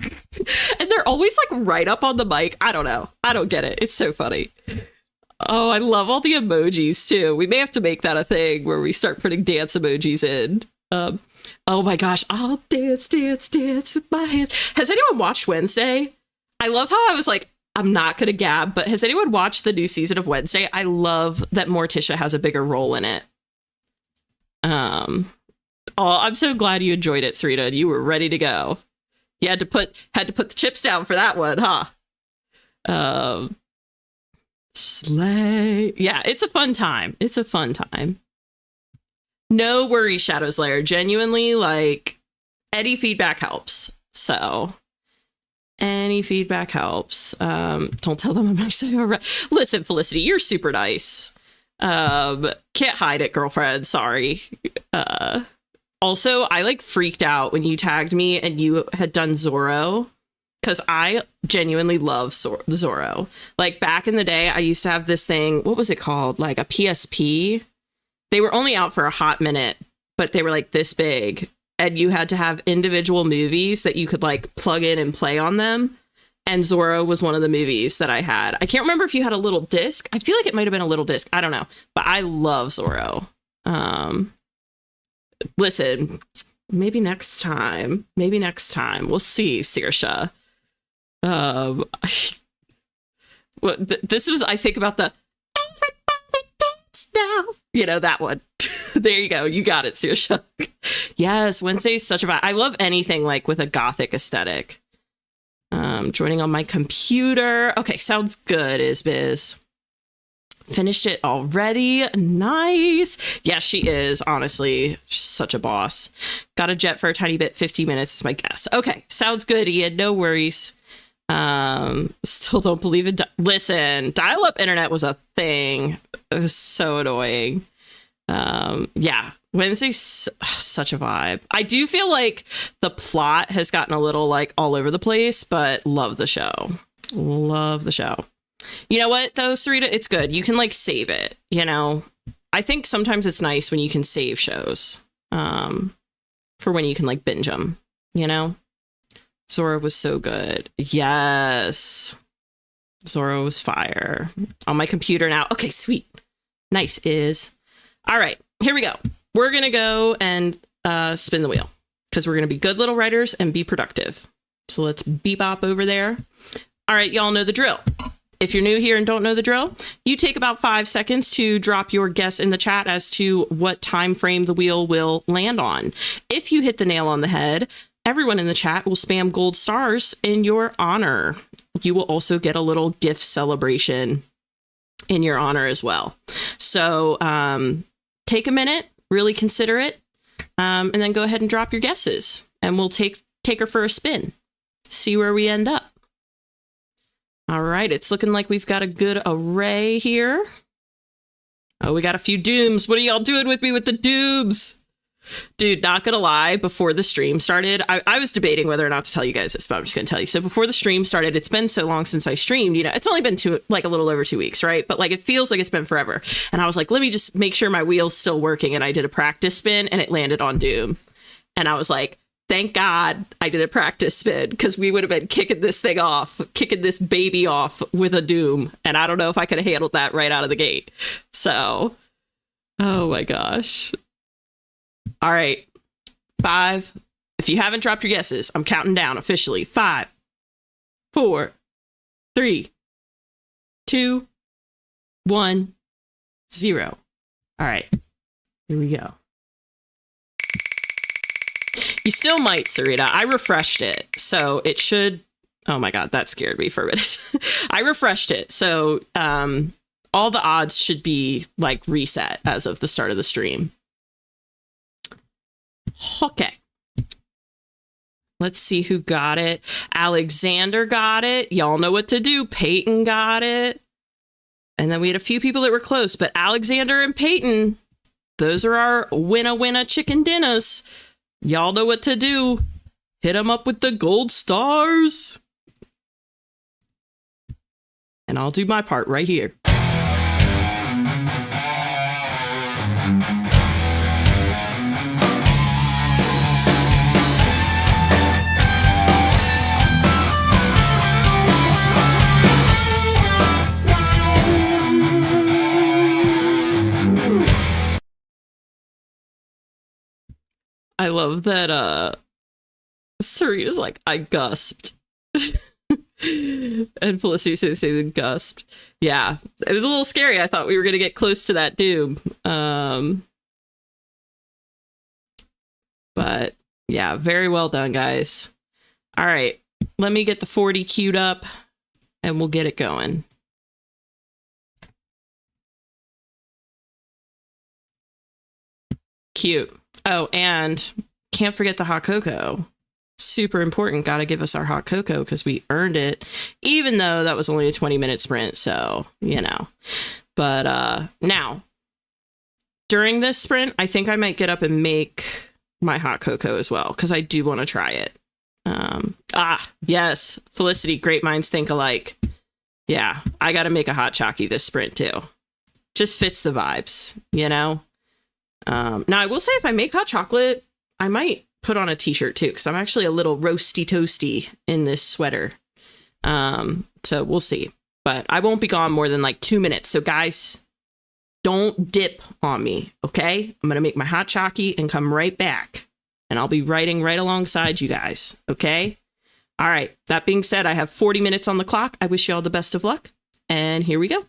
And they're always like right up on the mic. I don't know. I don't get it. It's so funny. Oh, I love all the emojis too. We may have to make that a thing where we start putting dance emojis in. Oh my gosh, I'll dance, dance, dance with my hands. Has anyone watched Wednesday? I love how I was like, I'm not going to gab, but has anyone watched the new season of Wednesday? I love that Morticia has a bigger role in it. Oh, I'm so glad you enjoyed it, Sarita, and you were ready to go. You had to put the chips down for that one, huh? Slay. Yeah, it's a fun time. It's a fun time. No worries, Shadow's Lair. Genuinely, like, any feedback helps. So, any feedback helps. Don't tell them I'm not saying. Listen, Felicity, you're super nice. Can't hide it, girlfriend. Sorry. Also, I like freaked out when you tagged me and you had done Zorro, because I genuinely love Zorro. Like back in the day, I used to have this thing. What was it called? Like a PSP. They were only out for a hot minute, but they were like this big. And you had to have individual movies that you could like plug in and play on them. And Zorro was one of the movies that I had. I can't remember if you had a little disc. I feel like it might have been a little disc. I don't know. But I love Zorro. Listen, maybe next time. Maybe next time. We'll see, Saoirse. Well, this was, I think about the everybody dance now. You know, that one. There you go. You got it, Saoirse. Yes, Wednesday's such a vibe. I love anything like with a gothic aesthetic. Joining on my computer. Okay, sounds good, Isbiz. Finished it already. Nice. Yeah, she is, honestly. She's such a boss. Got a jet for a tiny bit. 50 minutes is my guess. Okay, sounds good, Ian. No worries. Still don't believe it. Listen, dial-up internet was a thing. It was so annoying. Yeah, Wednesday's such a vibe. I do feel like the plot has gotten a little like all over the place, but love the show. Love the show. You know what though, Sarita? It's good. You can like save it, you know? I think sometimes it's nice when you can save shows, for when you can like binge them, you know? Zorro was so good. Yes. Zorro was fire. On my computer now. Okay, sweet. Nice is. All right, here we go. We're going to go and spin the wheel because we're going to be good little writers and be productive. So let's bebop over there. All right, y'all know the drill. If you're new here and don't know the drill, you take about 5 seconds to drop your guess in the chat as to what time frame the wheel will land on. If you hit the nail on the head, everyone in the chat will spam gold stars in your honor. You will also get a little gift celebration in your honor as well. So take a minute, really consider it, and then go ahead and drop your guesses, and we'll take her for a spin, see where we end up. All right, it's looking like we've got a good array here. Oh, we got a few dooms. What are y'all doing with me with the dooms? Dude, not gonna lie, before the stream started, I was debating whether or not to tell you guys this, but I'm just gonna tell you. So before the stream started, it's been so long since I streamed, you know, it's only been a little over 2 weeks, right? But like, it feels like it's been forever. And I was like, let me just make sure my wheel's still working. And I did a practice spin and it landed on Doom. And I was like, thank God I did a practice spin, because we would have been kicking this baby off with a Doom. And I don't know if I could have handled that right out of the gate. So, oh my gosh. All right, 5. If you haven't dropped your guesses, I'm counting down officially. 5, 4, 3, 2, 1, 0. All right, here we go. You still might, Sarita. I refreshed it, so it should Oh my God, that scared me for a minute. I refreshed it. So all the odds should be like reset as of the start of the stream. Okay. Let's see who got it. Alexander got it. Y'all know what to do. Peyton got it. And then we had a few people that were close, but Alexander and Peyton, those are our winna chicken dinners. Y'all know what to do. Hit them up with the gold stars. And I'll do my part right here. I love that Serena's like, I gusped. And Felicity says they gusped. Yeah, it was a little scary. I thought we were going to get close to that doom. But yeah, very well done, guys. All right, let me get the 40 queued up and we'll get it going. Cute. Oh, and can't forget the hot cocoa. Super important. Got to give us our hot cocoa because we earned it, even though that was only a 20-minute sprint. So, you know, but now during this sprint, I think I might get up and make my hot cocoa as well, because I do want to try it. Yes. Felicity, great minds think alike. Yeah, I got to make a hot chalky this sprint too. Just fits the vibes, you know? Now, I will say if I make hot chocolate, I might put on a t-shirt too, because I'm actually a little roasty toasty in this sweater. So we'll see. But I won't be gone more than like 2 minutes. So guys, don't dip on me, okay? I'm going to make my hot chalky and come right back. And I'll be writing right alongside you guys, okay? All right. That being said, I have 40 minutes on the clock. I wish you all the best of luck. And here we go.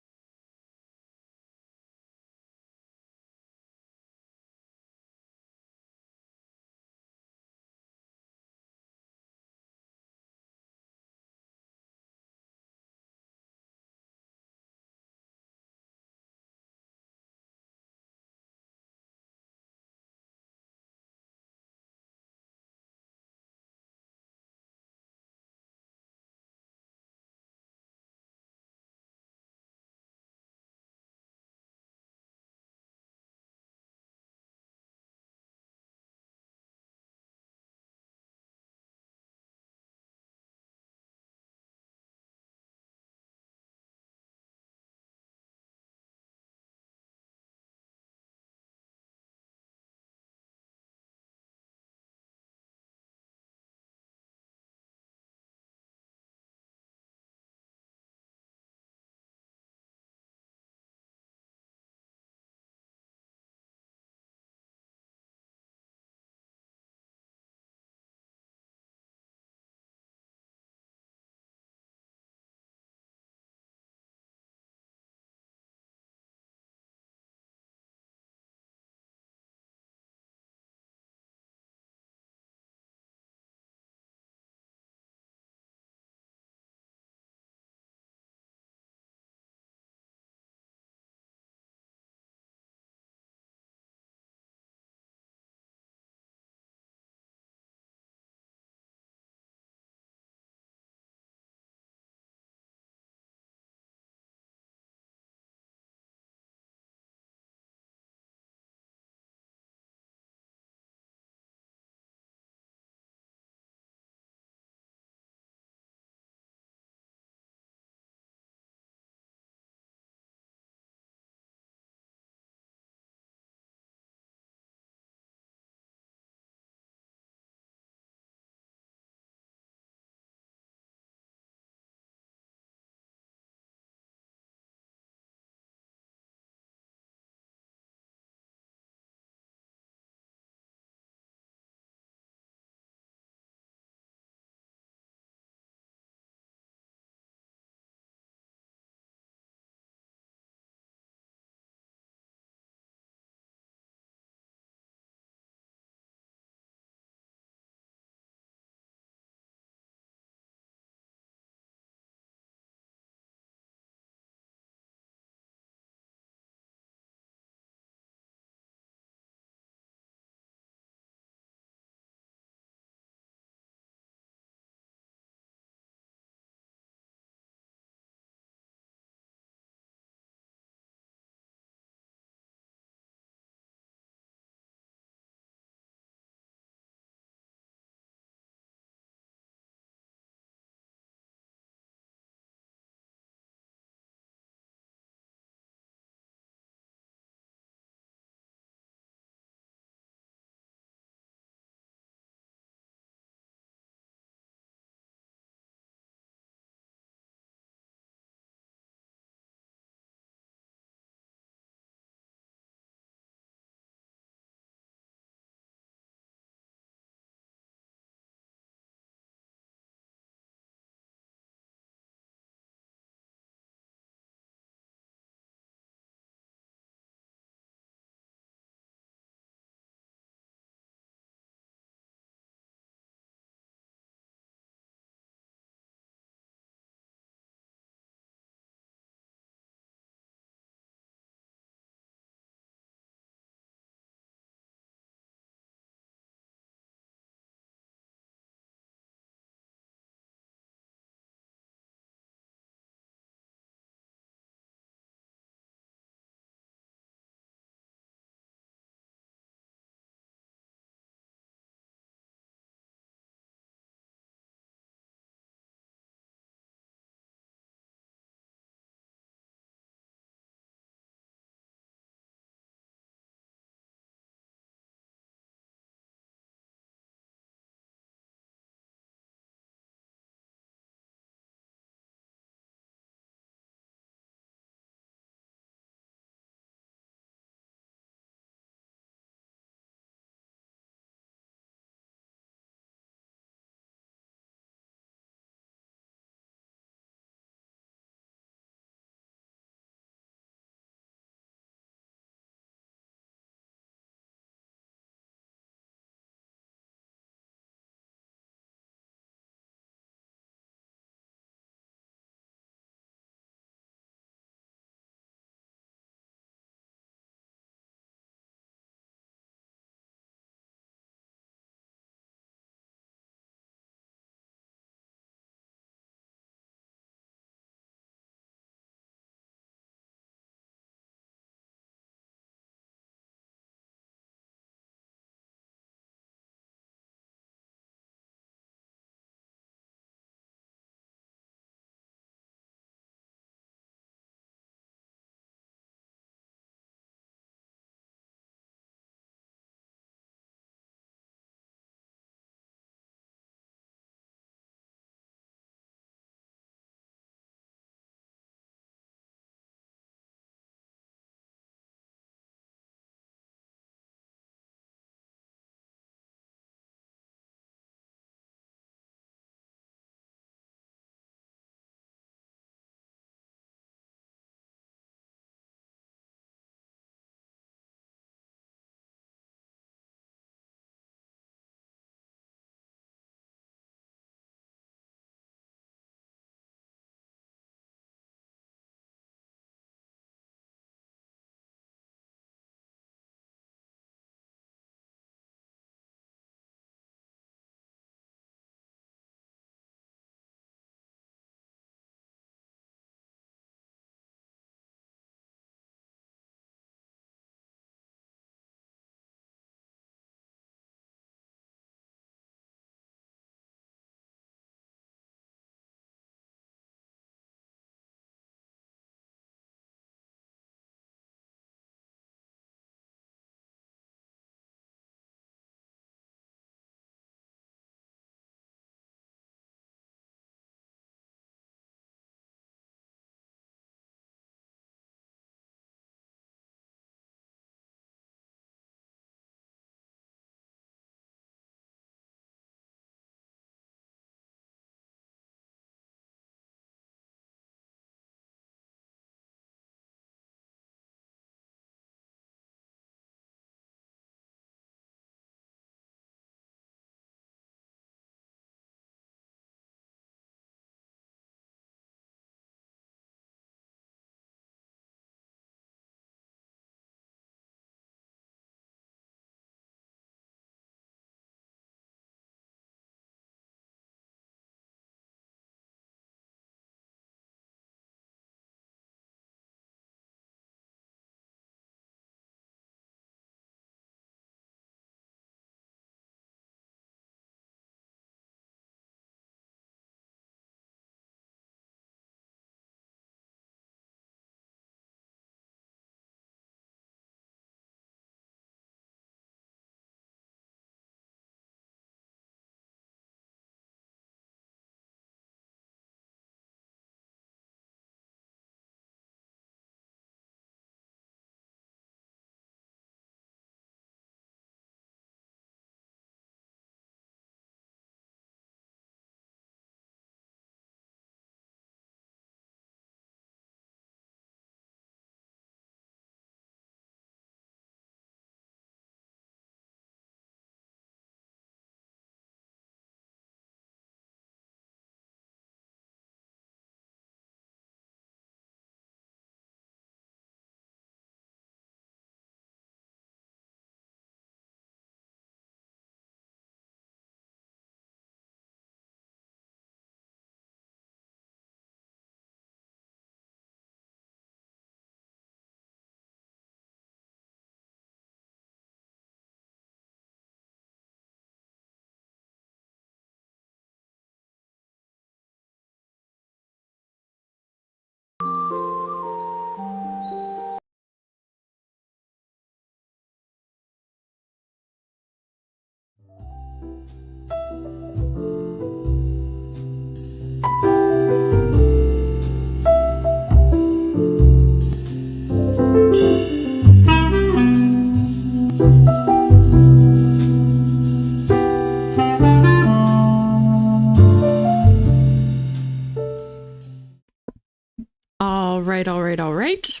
All right.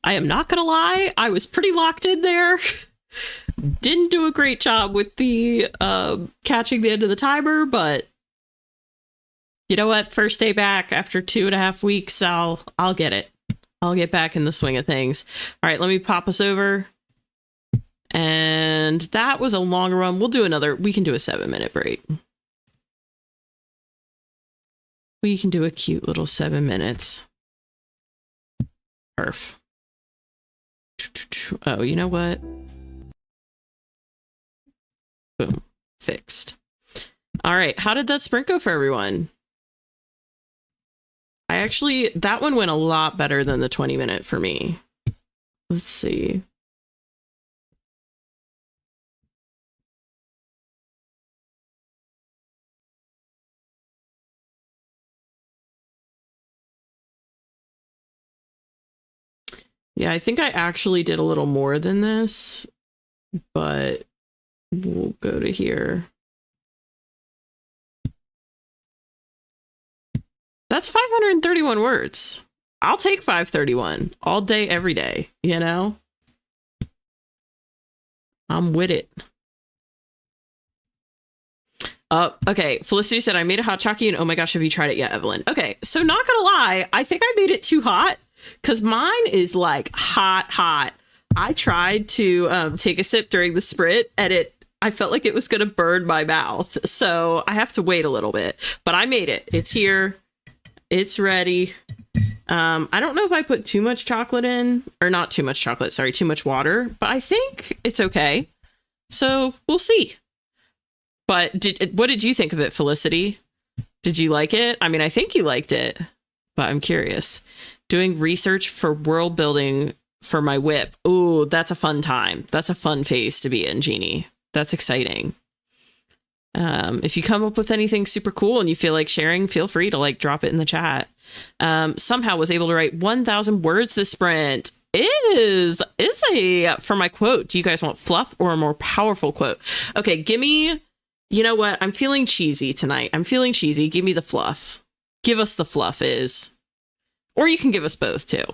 I am not gonna lie, I was pretty locked in there. Didn't do a great job with the catching the end of the timer, but you know what? First day back after 2.5 weeks, I'll get it. I'll get back in the swing of things. All right, let me pop us over. And that was a longer one. We'll do another. We can do a 7-minute break. We can do a cute little 7 minutes. Perf. Oh, you know what? Boom. Fixed. All right. How did that sprint go for everyone? That one went a lot better than the 20-minute for me. Let's see. Yeah, I think I actually did a little more than this, but we'll go to here. That's 531 words. I'll take 531 all day, every day, you know? I'm with it. Okay, Felicity said, I made a hot chocolate, and oh my gosh, have you tried it yet, Evelyn? Okay, so not gonna lie, I think I made it too hot. Because mine is like hot. I tried to take a sip during the sprint and I felt like it was going to burn my mouth. So I have to wait a little bit. But I made it. It's here. It's ready. I don't know if I put too much chocolate in. Or not too much chocolate. Sorry, too much water. But I think it's okay. So we'll see. But what did you think of it, Felicity? Did you like it? I mean, I think you liked it. But I'm curious. Doing research for world building for my whip. Ooh, that's a fun time. That's a fun phase to be in, Jeannie. That's exciting. If you come up with anything super cool and you feel like sharing, feel free to like drop it in the chat. Somehow was able to write 1,000 words this sprint. Is a for my quote. Do you guys want fluff or a more powerful quote? Okay, give me. You know what? I'm feeling cheesy tonight. I'm feeling cheesy. Give me the fluff. Give us the fluff is. Or you can give us both, too.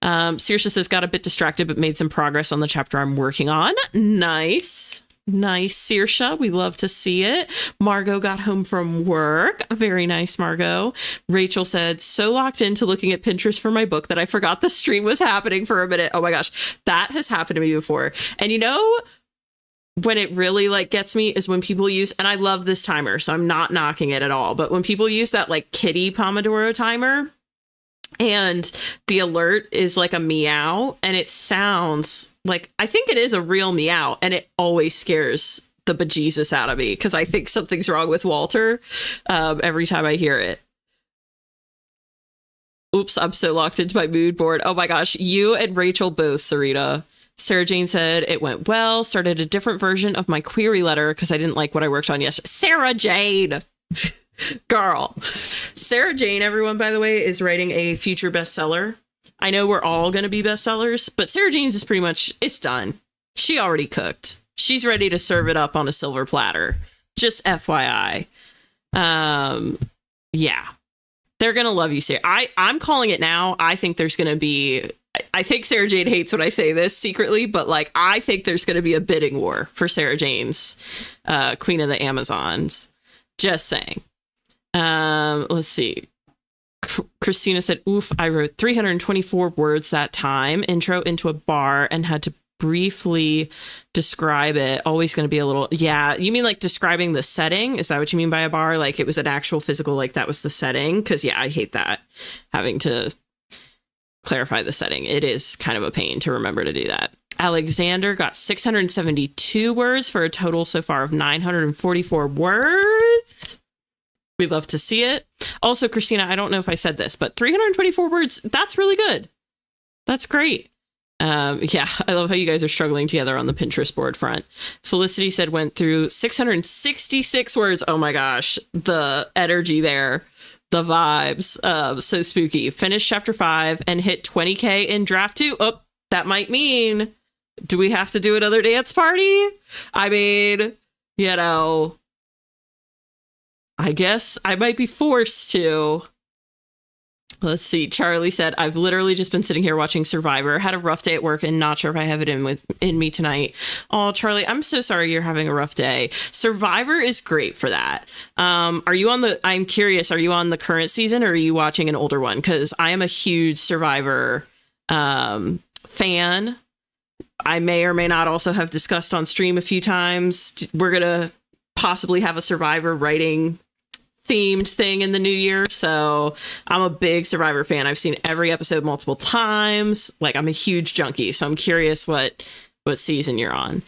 Saoirse says, got a bit distracted, but made some progress on the chapter I'm working on. Nice. Nice, Saoirse. We love to see it. Margot got home from work. Very nice, Margot. Rachel said, so locked into looking at Pinterest for my book that I forgot the stream was happening for a minute. Oh my gosh, that has happened to me before. And you know, when it really like gets me is when people use, and I love this timer, so I'm not knocking it at all, but when people use that like kitty Pomodoro timer, and the alert is like a meow and it sounds like, I think it is a real meow, and it always scares the bejesus out of me because I think something's wrong with Walter every time I hear it. Oops, I'm so locked into my mood board. Oh my gosh, you and Rachel both, Sarita. Sarah Jane said, it went well, started a different version of my query letter because I didn't like what I worked on yesterday. Sarah Jane! Girl. Sarah Jane, everyone, by the way, is writing a future bestseller. I know we're all going to be bestsellers, but Sarah Jane's is pretty much, it's done. She already cooked. She's ready to serve it up on a silver platter. Just FYI. Yeah. They're going to love you, Sarah. I'm calling it now. I think there's going to be, I think Sarah Jane hates when I say this secretly, but like, I think there's going to be a bidding war for Sarah Jane's Queen of the Amazons. Just saying. Let's see. Christina said, oof, I wrote 324 words that time, intro into a bar, and had to briefly describe it. Always going to be a little. Yeah. You mean like describing the setting? Is that what you mean by a bar? Like it was an actual physical, like that was the setting? Because yeah, I hate that. Having to clarify the setting. It is kind of a pain to remember to do that. Alexander got 672 words for a total so far of 944 words. We love to see it. Also, Christina, I don't know if I said this, but 324 words, that's really good. That's great. Yeah, I love how you guys are struggling together on the Pinterest board front. Felicity said went through 666 words. Oh my gosh, the energy there, the vibes, so spooky. Finished chapter 5 and hit 20K in draft 2. Oh, that might mean, do we have to do another dance party? I mean, you know, I guess I might be forced to. Let's see. Charlie said, I've literally just been sitting here watching Survivor. Had a rough day at work and not sure if I have it in me tonight. Oh, Charlie, I'm so sorry you're having a rough day. Survivor is great for that. I'm curious, are you on the current season or are you watching an older one? Because I am a huge Survivor fan. I may or may not also have discussed on stream a few times. We're going to possibly have a Survivor writing themed thing in the new year. So I'm a big Survivor fan. I've seen every episode multiple times. Like, I'm a huge junkie. So I'm curious what season you're on.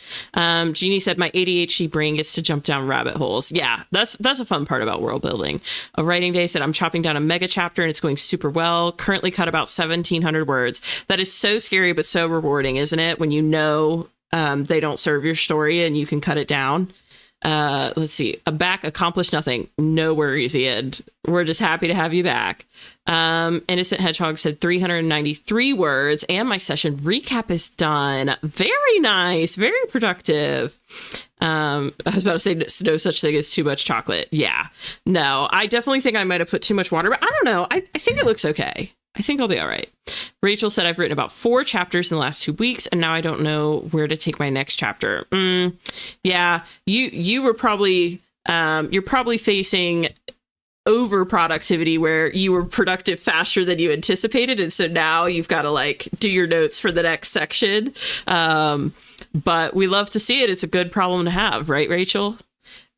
Jeannie said, my ADHD brain gets to jump down rabbit holes. Yeah, that's a fun part about world building. A writing day said, I'm chopping down a mega chapter and it's going super well. Currently cut about 1,700 words. That is so scary, but so rewarding, isn't it? When you know they don't serve your story and you can cut it down. Let's see. Back, accomplished nothing. No worries, Ian. We're just happy to have you back. Innocent Hedgehog said 393 words, and my session recap is done. Very nice. Very productive. I was about to say no such thing as too much chocolate. Yeah. No, I definitely think I might have put too much water, but I don't know. I think it looks okay. I think I'll be all right. Rachel said, I've written about 4 chapters in the last 2 weeks, and now I don't know where to take my next chapter. Yeah, you were probably, you're probably facing over productivity where you were productive faster than you anticipated. And so now you've got to like do your notes for the next section. But we love to see it. It's a good problem to have, right, Rachel?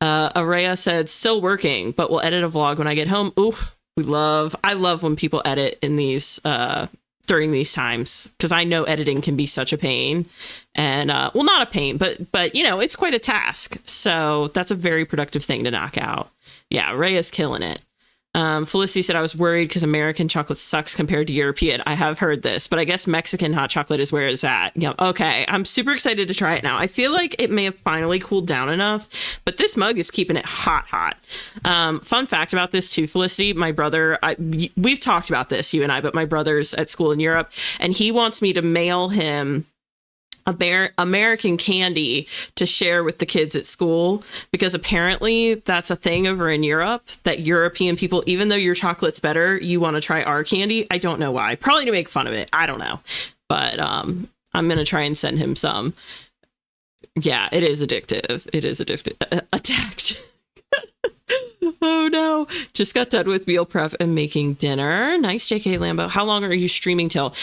Araya said, still working, but we'll edit a vlog when I get home. Oof. I love when people edit in these during these times, because I know editing can be such a pain, and well, not a pain, but you know, it's quite a task. So that's a very productive thing to knock out. Yeah, Ray is killing it. Felicity said, I was worried because American chocolate sucks compared to European. I have heard this, but I guess Mexican hot chocolate is where it's at. Yeah. Okay. I'm super excited to try it now. I feel like it may have finally cooled down enough, but this mug is keeping it hot. Fun fact about this too, Felicity, my brother, we've talked about this, you and I, but my brother's at school in Europe and he wants me to mail him American candy to share with the kids at school, because apparently that's a thing over in Europe, that European people, even though your chocolate's better, you want to try our candy. I don't know why. Probably to make fun of it. I don't know. But I'm going to try and send him some. Yeah, it is addictive. It is addictive. Attacked. Oh no, just got done with meal prep and making dinner. Nice, JK Lambo. How long are you streaming till?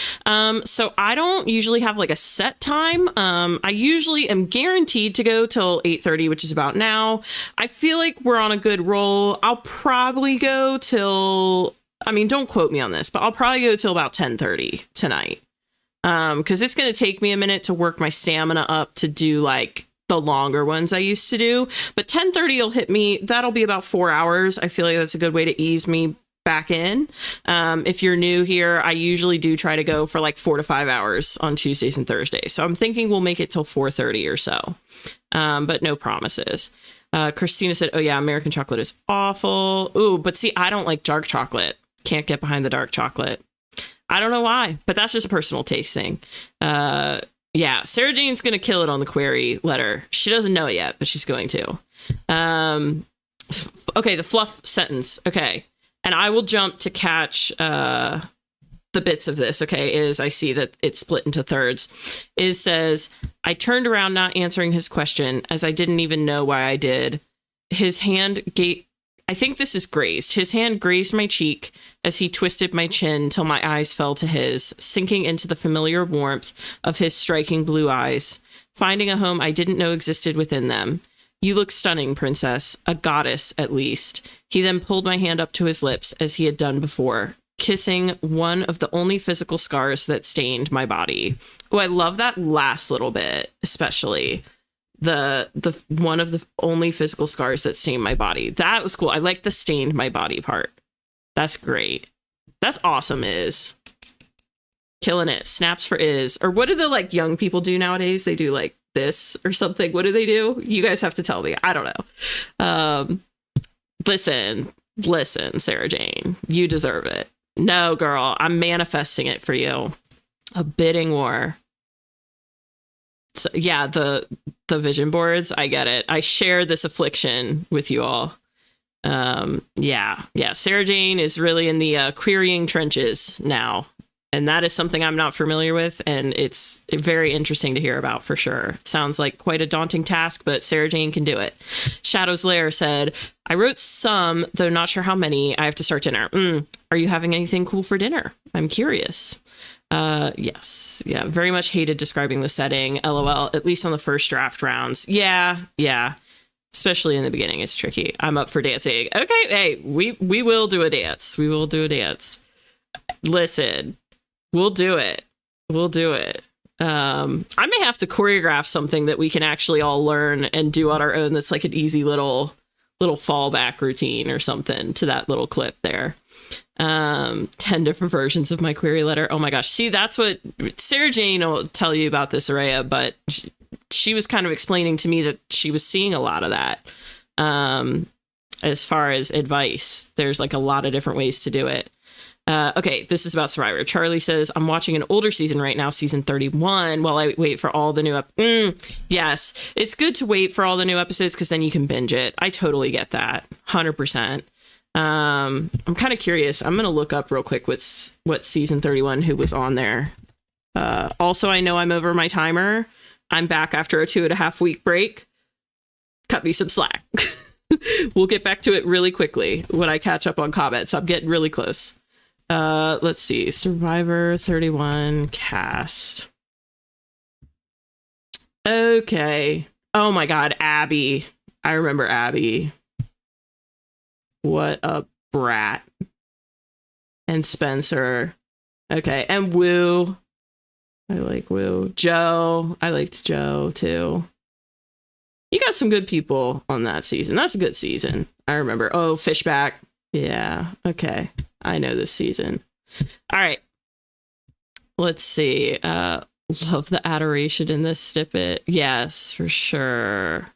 So I don't usually have like a set time. I usually am guaranteed to go till 8:30, which is about now. I feel like we're on a good roll. I'll probably go till, I mean, don't quote me on this, but I'll probably go till about 10:30 tonight. Because it's going to take me a minute to work my stamina up to do like the longer ones I used to do, but 10:30 will hit me. That'll be about 4 hours. I feel like that's a good way to ease me back in. If you're new here, I usually do try to go for like 4 to 5 hours on Tuesdays and Thursdays. So I'm thinking we'll make it till 4:30 or so. But no promises. Christina said, oh yeah, American chocolate is awful. Ooh, but see, I don't like dark chocolate. Can't get behind the dark chocolate. I don't know why, but that's just a personal taste thing. Yeah, Sarah Jane's going to kill it on the query letter. She doesn't know it yet, but she's going to. Okay, the fluff sentence. Okay. And I will jump to catch the bits of this, okay, is I see that it's split into thirds. It says, I turned around not answering his question as I didn't even know why I did. His hand I think this is grazed. His hand grazed my cheek as he twisted my chin till my eyes fell to his, sinking into the familiar warmth of his striking blue eyes, finding a home I didn't know existed within them. You look stunning, princess, a goddess at least. He then pulled my hand up to his lips as he had done before, kissing one of the only physical scars that stained my body. Oh, I love that last little bit, especially. The one of the only physical scars that stained my body. That was cool. I like the stained my body part. That's great. That's awesome, is. killing it. Snaps for is. Or what do the like young people do nowadays? They do like this or something. What do they do? You guys have to tell me. I don't know. Listen, Sarah Jane, you deserve it. No, girl, I'm manifesting it for you. A bidding war. So, yeah, the vision boards, I get it. I share this affliction with you all. Yeah, Sarah Jane is really in the querying trenches now. And that is something I'm not familiar with, and it's very interesting to hear about for sure. It sounds like quite a daunting task, but Sarah Jane can do it. Shadow's Lair said, I wrote some, though not sure how many. I have to start dinner. Are you having anything cool for dinner? I'm curious. Yes. Yeah, very much hated describing the setting. LOL, at least on the first draft rounds. Yeah. Especially in the beginning, it's tricky. I'm up for dancing. Okay, hey, we will do a dance. We will do a dance. Listen. We'll do it. I may have to choreograph something that we can actually all learn and do on our own. That's like an easy little fallback routine or something to that little clip there. 10 different versions of my query letter. Oh my gosh. See, that's what Sarah Jane will tell you about this, Araya, but she was kind of explaining to me that she was seeing a lot of that. As far as advice, there's like a lot of different ways to do it. Okay, this is about Survivor. Charlie says, I'm watching an older season right now, season 31, while I wait for all the new yes, it's good to wait for all the new episodes because then you can binge it. I totally get that. 100%. I'm kind of curious. I'm going to look up real quick what season 31, who was on there. Also, I know I'm over my timer. I'm back after a 2.5 week break. Cut me some slack. We'll get back to it really quickly when I catch up on comments. I'm getting really close. Let's see. Survivor 31 cast. Okay. Oh my God, Abby. I remember Abby. What a brat. And Spencer. Okay, and Woo. I like Woo. Joe. I liked Joe too. You got some good people on that season. That's a good season. I remember. Oh, Fishback. Yeah. Okay. I know this season. All right. Let's see. Love the adoration in this snippet. Yes, for sure.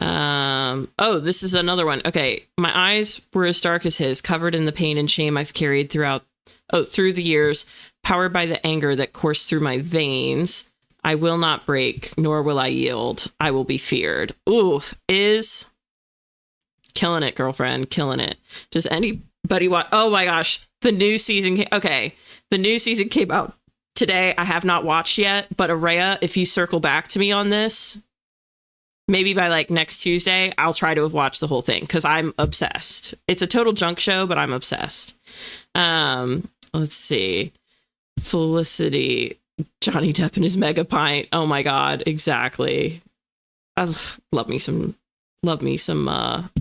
Oh, this is another one. Okay. My eyes were as dark as his, covered in the pain and shame I've carried through the years, powered by the anger that coursed through my veins. I will not break, nor will I yield. I will be feared. Ooh, is killing it, girlfriend. Killing it. Does anybody watch? Oh my gosh. The new season. Okay. The new season came out today. I have not watched yet, but Araya, if you circle back to me on this, maybe by like next Tuesday, I'll try to have watched the whole thing because I'm obsessed. It's a total junk show, but I'm obsessed. Let's see. Felicity. Johnny Depp and his mega pint. Oh my God. Exactly. I love me some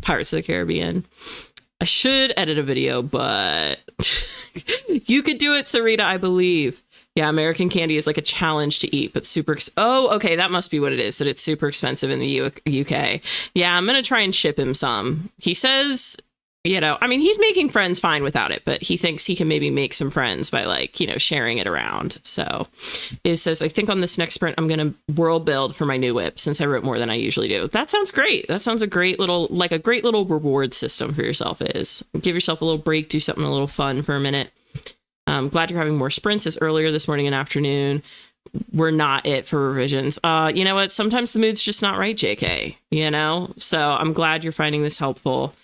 Pirates of the Caribbean. I should edit a video, but you could do it, Sarita, I believe. Yeah, American candy is like a challenge to eat, but super. Oh, okay, that must be what it is, that it's super expensive in the UK. Yeah, I'm going to try and ship him some. He says, I mean, he's making friends fine without it, but he thinks he can maybe make some friends by like, sharing it around. So it says, I think on this next sprint, I'm going to world build for my new whip since I wrote more than I usually do. That sounds great. That sounds a great little reward system for yourself is. Give yourself a little break, do something a little fun for a minute. I'm glad you're having more sprints as earlier this morning and afternoon. We're not it for revisions. You know what? Sometimes the mood's just not right, JK, So I'm glad you're finding this helpful.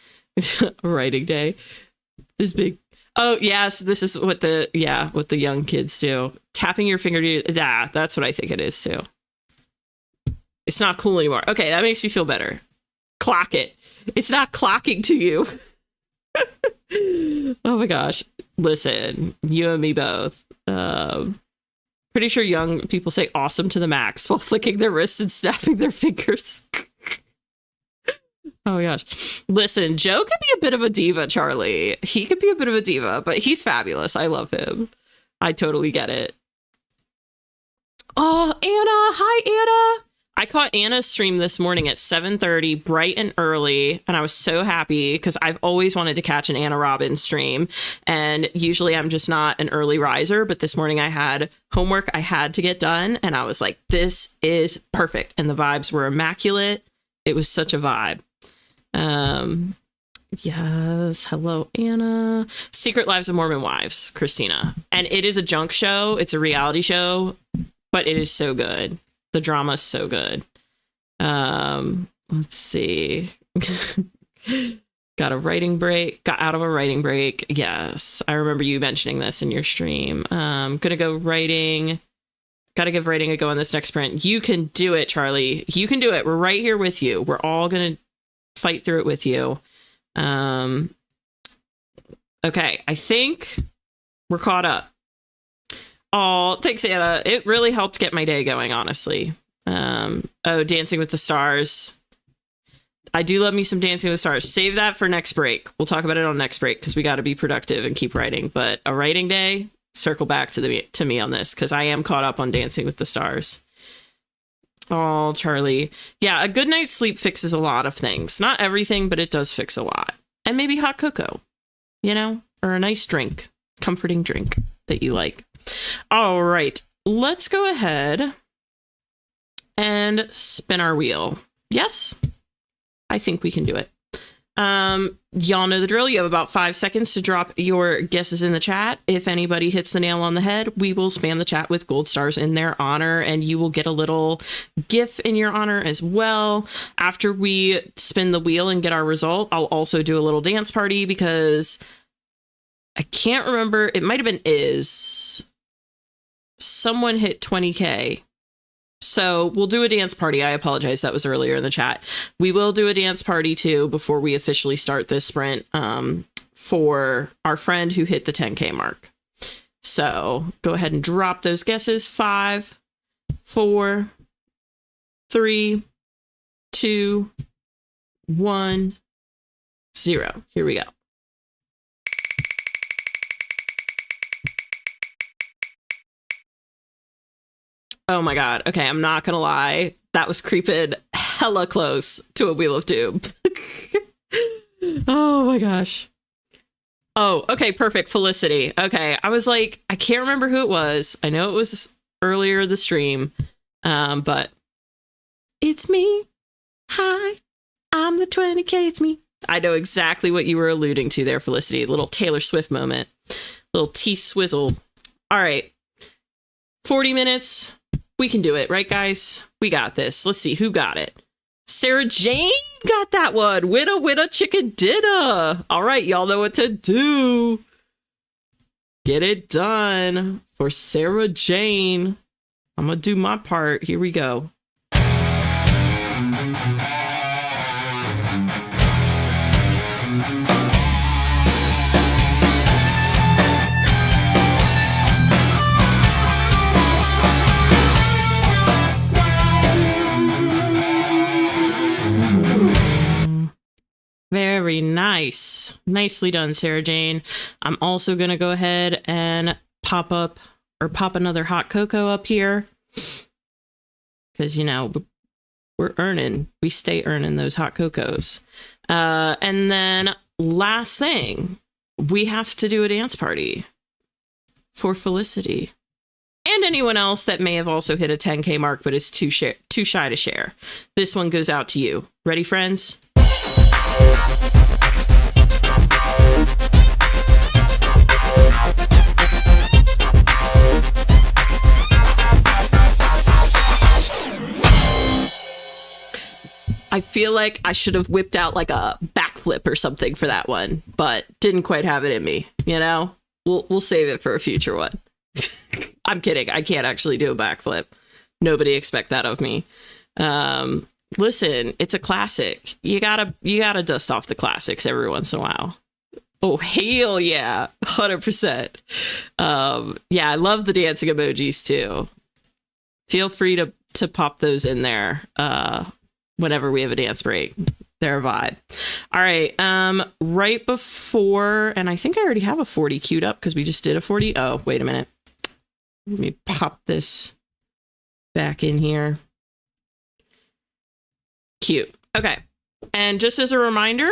Writing day is big. Oh yes, this is what the young kids do. Tapping your finger to that's what I think it is too. It's not cool anymore. Okay, that makes me feel better. Clock it. It's not clocking to you. Oh my gosh. Listen, you and me both. Pretty sure young people say awesome to the max while flicking their wrists and snapping their fingers. Oh my gosh. Listen, Joe could be a bit of a diva, Charlie. He could be a bit of a diva, but he's fabulous. I love him. I totally get it. Oh, Anna. Hi, Anna. I caught Anna's stream this morning at 7:30, bright and early, and I was so happy because I've always wanted to catch an Anna Robbins stream, and usually I'm just not an early riser, but this morning I had homework I had to get done, and I was like, this is perfect, and the vibes were immaculate. It was such a vibe. Yes, hello, Anna. Secret Lives of Mormon Wives, Christina. And it is a junk show. It's a reality show, but it is so good. The drama is so good. Let's see. Got a writing break. Got out of a writing break. Yes, I remember you mentioning this in your stream. Gonna go writing. Gotta give writing a go on this next sprint. You can do it, Charlie. You can do it. We're right here with you. We're all gonna fight through it with you. Okay, I think we're caught up. Oh, thanks, Anna. It really helped get my day going, honestly. Oh, Dancing with the Stars. I do love me some Dancing with the Stars. Save that for next break. We'll talk about it on next break because we got to be productive and keep writing. But a writing day, circle back to me on this because I am caught up on Dancing with the Stars. Oh, Charlie. Yeah, a good night's sleep fixes a lot of things. Not everything, but it does fix a lot. And maybe hot cocoa, you know, or a nice drink, comforting drink that you like. All right, let's go ahead and spin our wheel. Yes, I think we can do it. Y'all know the drill. You have about 5 seconds to drop your guesses in the chat. If anybody hits the nail on the head, we will spam the chat with gold stars in their honor, and you will get a little GIF in your honor as well. After we spin the wheel and get our result, I'll also do a little dance party because I can't remember. It might have been someone hit 20K. So we'll do a dance party. I apologize. That was earlier in the chat. We will do a dance party too before we officially start this sprint for our friend who hit the 10K mark. So go ahead and drop those guesses. 5, 4, 3, 2, 1, 0. Here we go. Oh my God. Okay, I'm not gonna lie. That was creeping hella close to a Wheel of Doom. Oh my gosh. Oh, okay, perfect. Felicity. Okay, I was like, I can't remember who it was. I know it was earlier the stream, but it's me. Hi, I'm the 20K. It's me. I know exactly what you were alluding to there, Felicity. Little Taylor Swift moment. Little T-swizzle. All right. 40 minutes. We can do it, right, guys? We got this. Let's see who got it. Sarah Jane got that one. Winner, chicken dinner. All right, y'all know what to do. Get it done for Sarah Jane. I'm going to do my part. Here we go. Very nice. Nicely done, Sarah Jane. I'm also going to go ahead and pop another hot cocoa up here. Because, you know, we stay earning those hot cocos. And then last thing, we have to do a dance party for Felicity. And anyone else that may have also hit a 10K mark, but is too shy to share. This one goes out to you. Ready, friends? I feel like I should have whipped out like a backflip or something for that one, but didn't quite have it in me, you know? We'll save it for a future one. I'm kidding. I can't actually do a backflip. Nobody expect that of me. Listen, it's a classic. You gotta dust off the classics every once in a while. Oh, hell yeah. 100%. Yeah, I love the dancing emojis too. Feel free to pop those in there whenever we have a dance break. They're a vibe. All right. Right before, and I think I already have a 40 queued up because we just did a 40. Oh, wait a minute. Let me pop this back in here. Cute. Okay. And just as a reminder,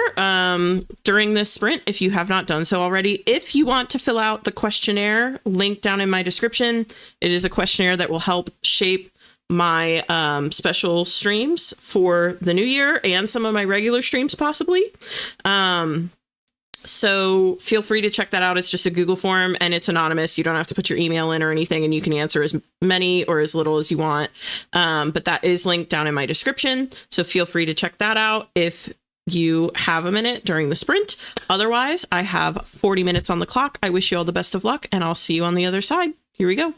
during this sprint, if you have not done so already, if you want to fill out the questionnaire, link down in my description. It is a questionnaire that will help shape my special streams for the new year and some of my regular streams possibly. So feel free to check that out. It's just a Google form and it's anonymous. You don't have to put your email in or anything, and you can answer as many or as little as you want. But that is linked down in my description. So feel free to check that out if you have a minute during the sprint. Otherwise, I have 40 minutes on the clock. I wish you all the best of luck, and I'll see you on the other side. Here we go.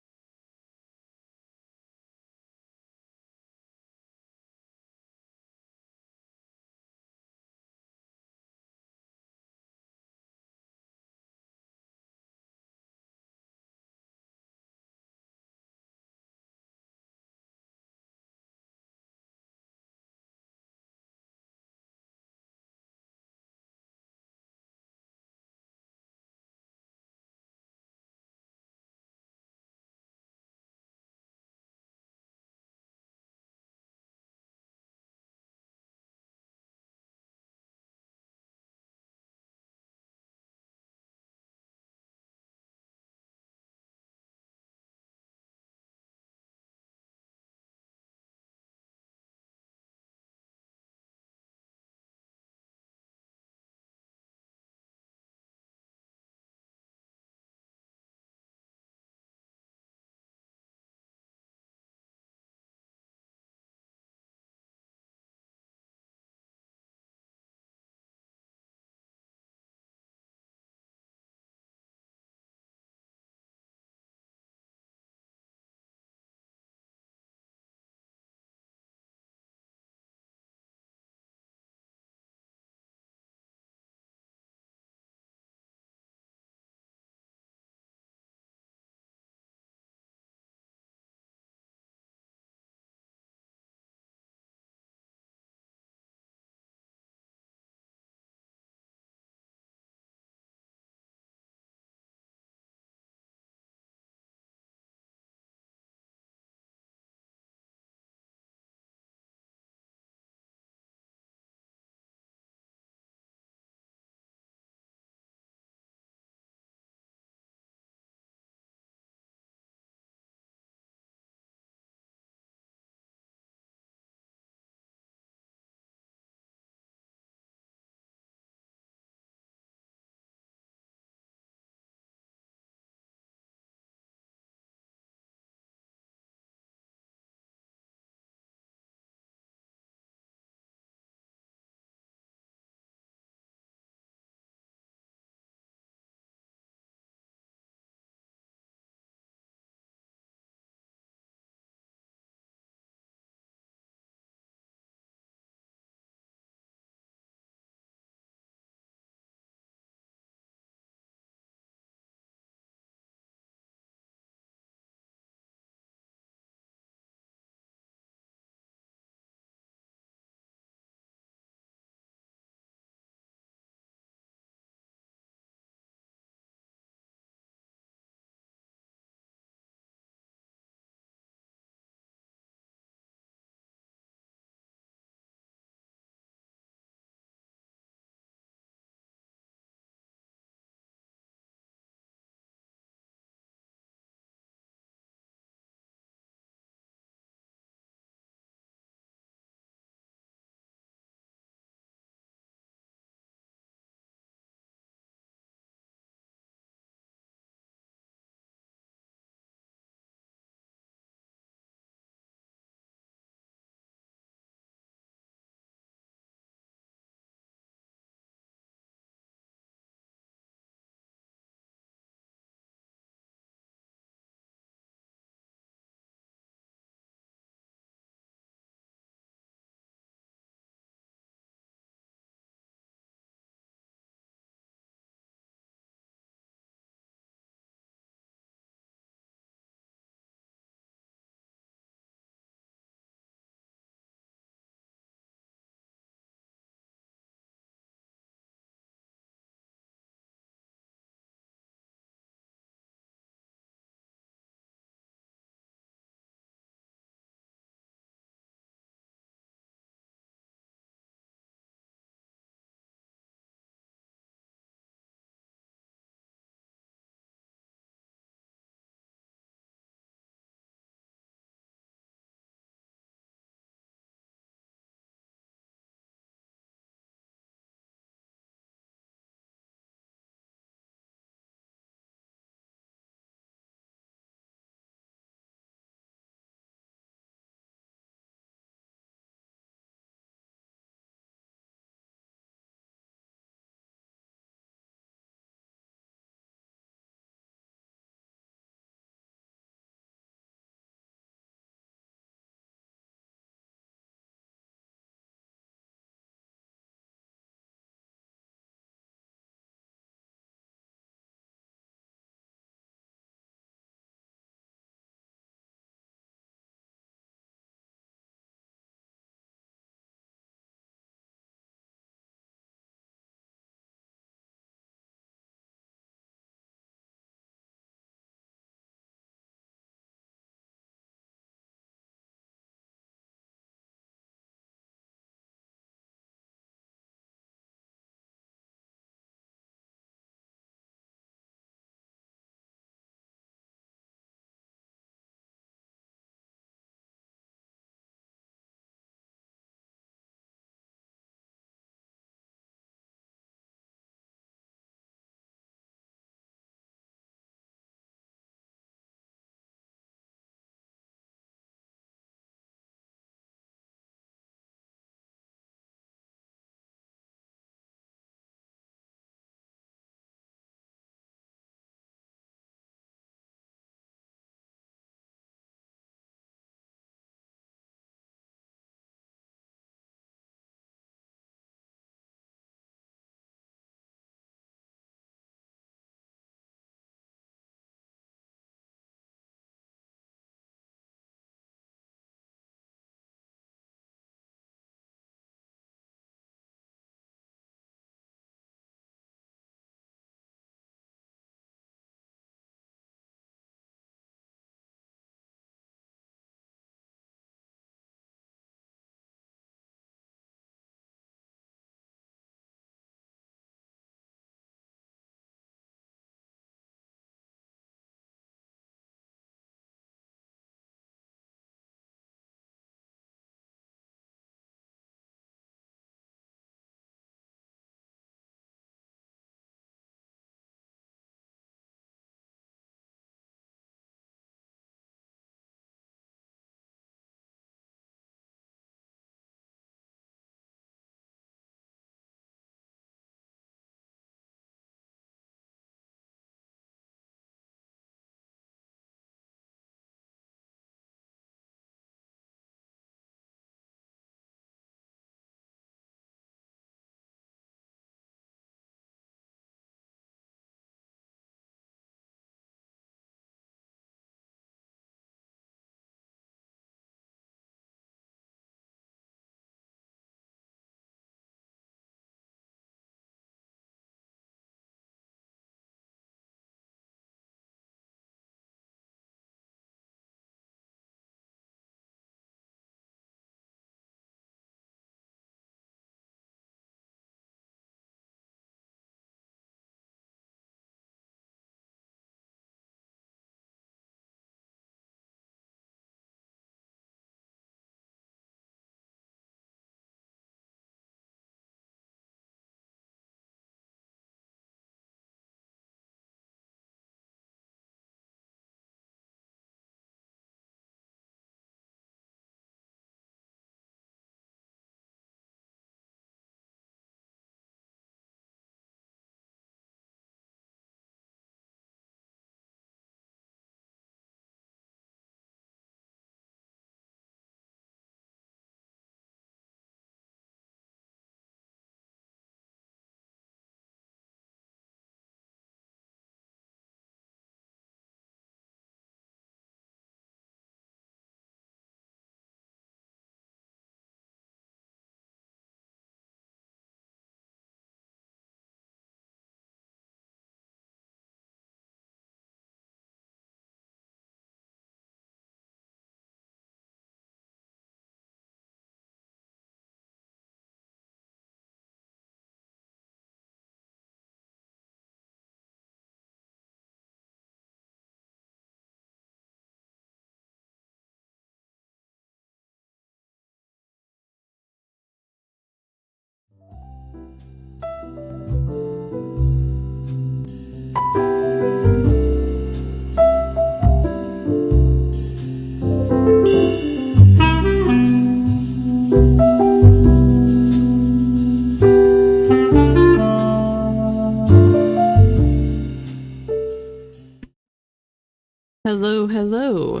Hello, hello.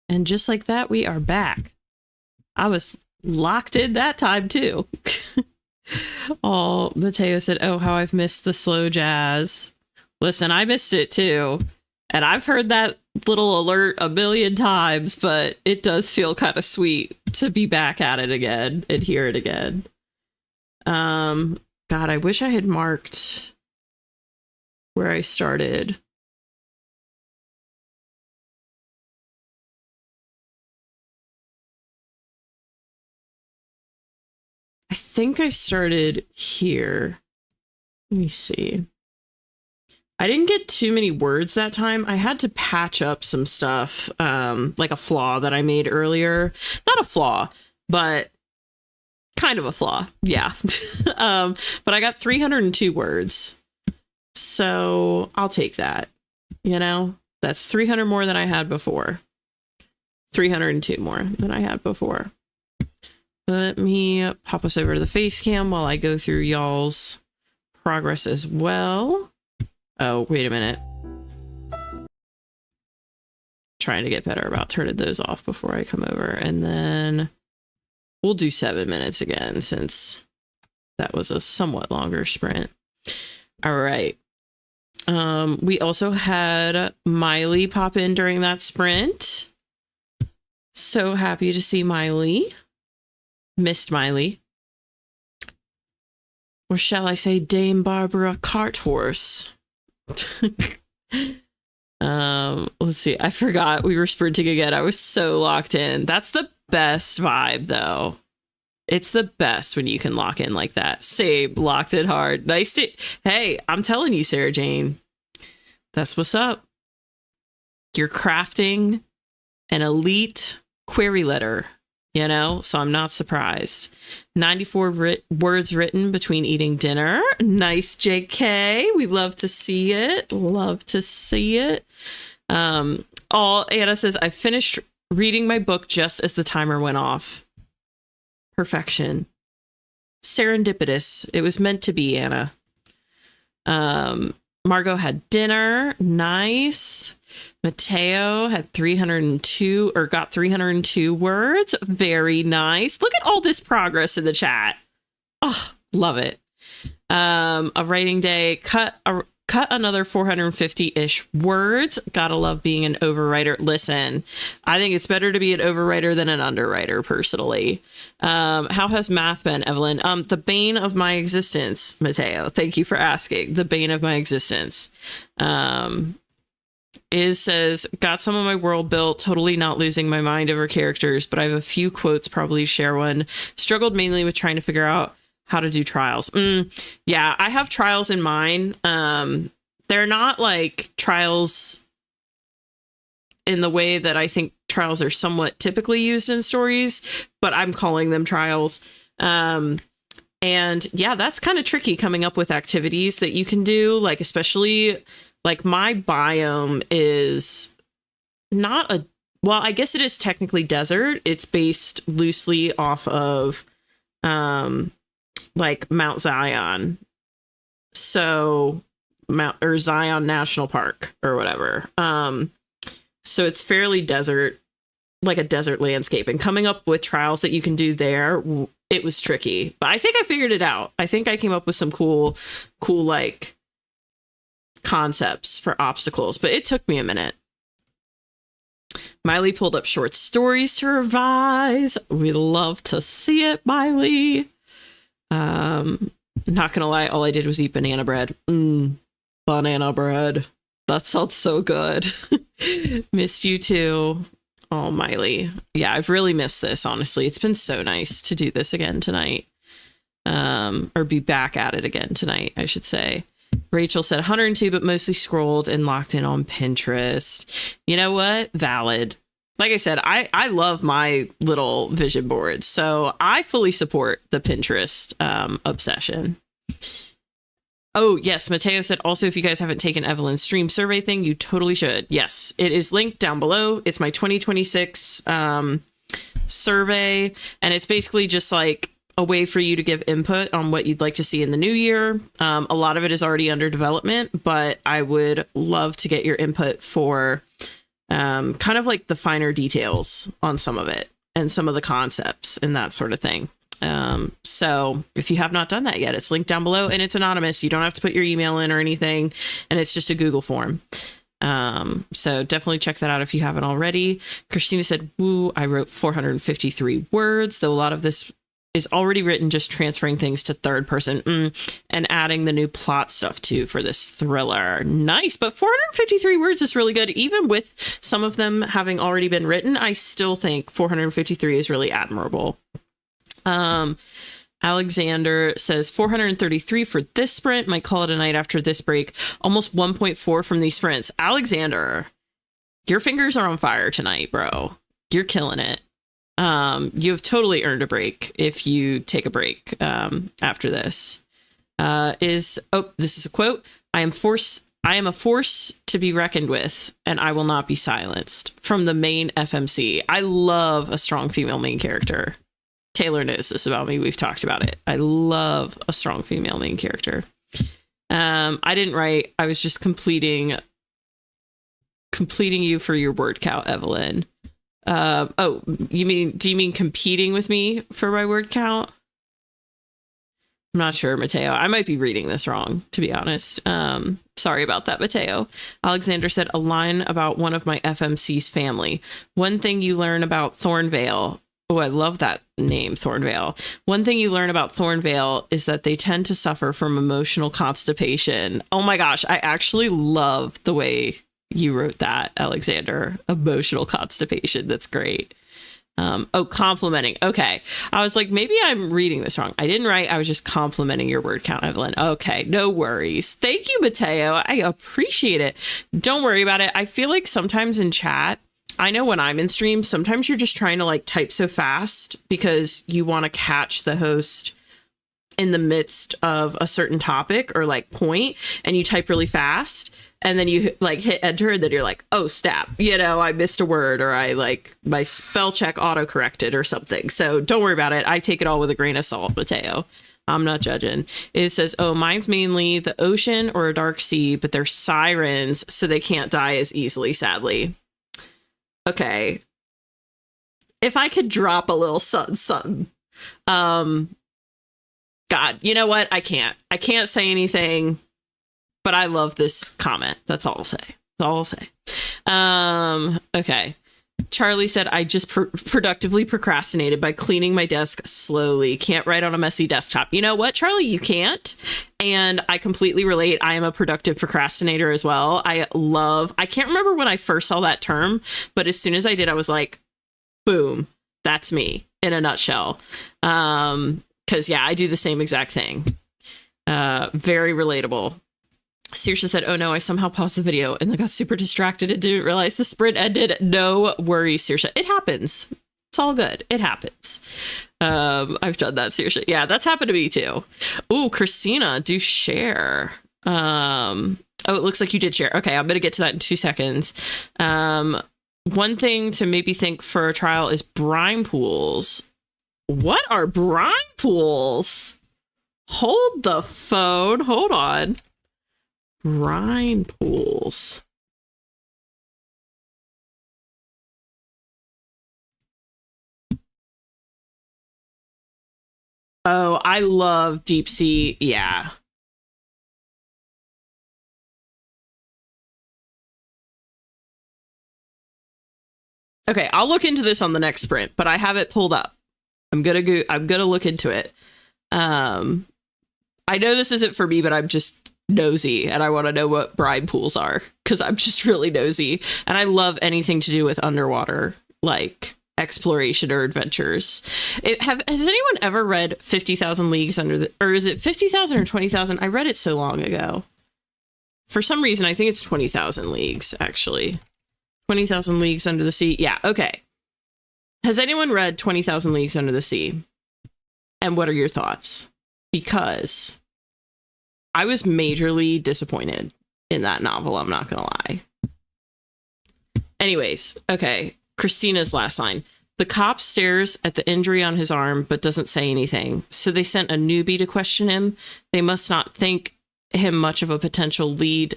And just like that, we are back. I was locked in that time too. Oh, Mateo said, oh, how I've missed the slow jazz. Listen, I missed it too. And I've heard that little alert a million times, but it does feel kind of sweet to be back at it again and hear it again. God, I wish I had marked where I started. I think I started here. Let me see. I didn't get too many words that time. I had to patch up some stuff, like a flaw that I made earlier. Not a flaw, but kind of a flaw. Yeah. But I got 302 words. So I'll take that. You know, that's 300 more than I had before. 302 more than I had before. Let me pop us over to the face cam while I go through y'all's progress as well. Oh, wait a minute. Trying to get better about turning those off before I come over. And then we'll do 7 minutes again since that was a somewhat longer sprint. All right. We also had Miley pop in during that sprint. So happy to see Miley. Missed Miley. Or shall I say Dame Barbara Carthorse? Let's see. I forgot we were sprinting again. I was so locked in. That's the best vibe, though. It's the best when you can lock in like that. Same, locked in hard. Nice to... Hey, I'm telling you, Sarah Jane. That's what's up. You're crafting an elite query letter. You know, so I'm not surprised. 94 words written between eating dinner. Nice, JK. We love to see it. Love to see it. Anna says, I finished reading my book just as the timer went off. Perfection. Serendipitous. It was meant to be, Anna. Margot had dinner. Nice. Mateo had 302 or got 302 words. Very nice. Look at all this progress in the chat. Oh, love it. A writing day, cut another 450-ish words. Gotta love being an overwriter. Listen, I think it's better to be an overwriter than an underwriter, personally. How has math been, Evelyn? The bane of my existence, Mateo. Thank you for asking. The bane of my existence. Says, got some of my world built, totally not losing my mind over characters, but I have a few quotes, probably share one. Struggled mainly with trying to figure out how to do trials. Yeah, I have trials in mine. They're not like trials in the way that I think trials are somewhat typically used in stories, but I'm calling them trials. And yeah, that's kind of tricky coming up with activities that you can do, like especially... Like my biome is not a, well, I guess it is technically desert. It's based loosely off of like Mount Zion. So Zion National Park or whatever. So it's fairly desert, like a desert landscape, and coming up with trials that you can do there, it was tricky, but I think I figured it out. I think I came up with some cool like concepts for obstacles, but it took me a minute. Miley pulled up short stories to revise. We love to see it, Miley. Not gonna lie, all I did was eat banana bread. Banana bread. That sounds so good. Missed you too. Oh, Miley. Yeah, I've really missed this, honestly. It's been so nice to do this again tonight. Or be back at it again tonight, I should say. Rachel said 102, but mostly scrolled and locked in on Pinterest. You know what? Valid. Like I said, I love my little vision boards, so I fully support the Pinterest obsession. Oh, yes. Mateo said also, if you guys haven't taken Evelyn's stream survey thing, you totally should. Yes, it is linked down below. It's my 2026 survey, and it's basically just like a way for you to give input on what you'd like to see in the new year. A lot of it is already under development, but I would love to get your input for kind of like the finer details on some of it and some of the concepts and that sort of thing. So if you have not done that yet, it's linked down below and it's anonymous. You don't have to put your email in or anything. And it's just a Google form. So definitely check that out if you haven't already. Christina said, woo, I wrote 453 words, though a lot of this is already written, just transferring things to third person and adding the new plot stuff too for this thriller. Nice. But 453 words is really good. Even with some of them having already been written, I still think 453 is really admirable. Alexander says 433 for this sprint. Might call it a night after this break. Almost 1.4 from these sprints. Alexander, your fingers are on fire tonight, bro. You're killing it. You have totally earned a break if you take a break after this. This is a quote. I am a force to be reckoned with, and I will not be silenced. From the main FMC. I love a strong female main character. Taylor knows this about me. We've talked about it. I love a strong female main character. I didn't write. I was just completing you for your word count, Evelyn. Do you mean competing with me for my word count? I'm not sure, Mateo. I might be reading this wrong, to be honest. Sorry about that, Mateo. Alexander said a line about one of my FMC's family. One thing you learn about Thornvale. Oh, I love that name, Thornvale. One thing you learn about Thornvale is that they tend to suffer from emotional constipation. Oh my gosh, I actually love the way you wrote that, Alexander. Emotional constipation. That's great. Complimenting. Okay. I was like, maybe I'm reading this wrong. I didn't write. I was just complimenting your word count, Evelyn. Okay. No worries. Thank you, Mateo. I appreciate it. Don't worry about it. I feel like sometimes in chat, I know when I'm in stream, sometimes you're just trying to like type so fast because you want to catch the host in the midst of a certain topic or like point, and you type really fast and then you like hit enter and then you're like, oh, snap, I missed a word, or I like my spell check auto corrected or something. So don't worry about it. I take it all with a grain of salt, Mateo. I'm not judging. It says, oh, mine's mainly the ocean or a dark sea, but they're sirens, so they can't die as easily, sadly. Okay. If I could drop a little something. God, you know what? I can't say anything, but I love this comment. That's all I'll say. Okay. Charlie said, I just productively procrastinated by cleaning my desk slowly. Can't write on a messy desktop. You know what, Charlie? You can't. And I completely relate. I am a productive procrastinator as well. I can't remember when I first saw that term, but as soon as I did, I was like, boom, that's me in a nutshell. Because I do the same exact thing. Very relatable. Saoirse said, oh no, I somehow paused the video and then got super distracted and didn't realize the sprint ended. No worries, Saoirse. It happens. It's all good. It happens. I've done that, Saoirse. Yeah, that's happened to me too. Ooh, Christina, do share. Oh, it looks like you did share. Okay, I'm going to get to that in 2 seconds. One thing to maybe think for a trial is brine pools. What are brine pools? Hold the phone. Hold on. Brine pools. Oh, I love deep sea. Yeah. Okay, I'll look into this on the next sprint, but I have it pulled up. I'm gonna look into it. I know this isn't for me, but I'm just nosy and I want to know what brine pools are because I'm just really nosy and I love anything to do with underwater like exploration or adventures. Has anyone ever read 50,000 Leagues Under the, or is it 50,000 or 20,000? I read it so long ago. For some reason, I think it's 20,000 Leagues actually. 20,000 Leagues Under the Sea. Yeah. Okay. Has anyone read 20,000 Leagues Under the Sea? And what are your thoughts? Because I was majorly disappointed in that novel, I'm not gonna lie. Anyways, okay, Christina's last line. The cop stares at the injury on his arm, but doesn't say anything. So they sent a newbie to question him. They must not think him much of a potential lead.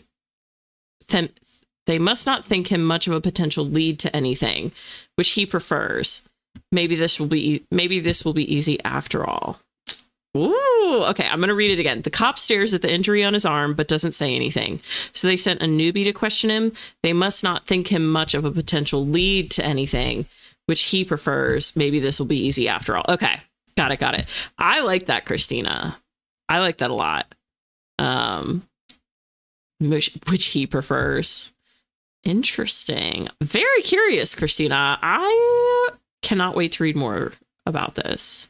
They must not think him much of a potential lead to anything, which he prefers. Maybe this will be easy after all. Ooh, okay, I'm going to read it again. The cop stares at the injury on his arm, but doesn't say anything. So they sent a newbie to question him. They must not think him much of a potential lead to anything, which he prefers. Maybe this will be easy after all. Okay, got it. I like that, Christina. I like that a lot. Which he prefers. Interesting. Very curious, Christina. I cannot wait to read more about this.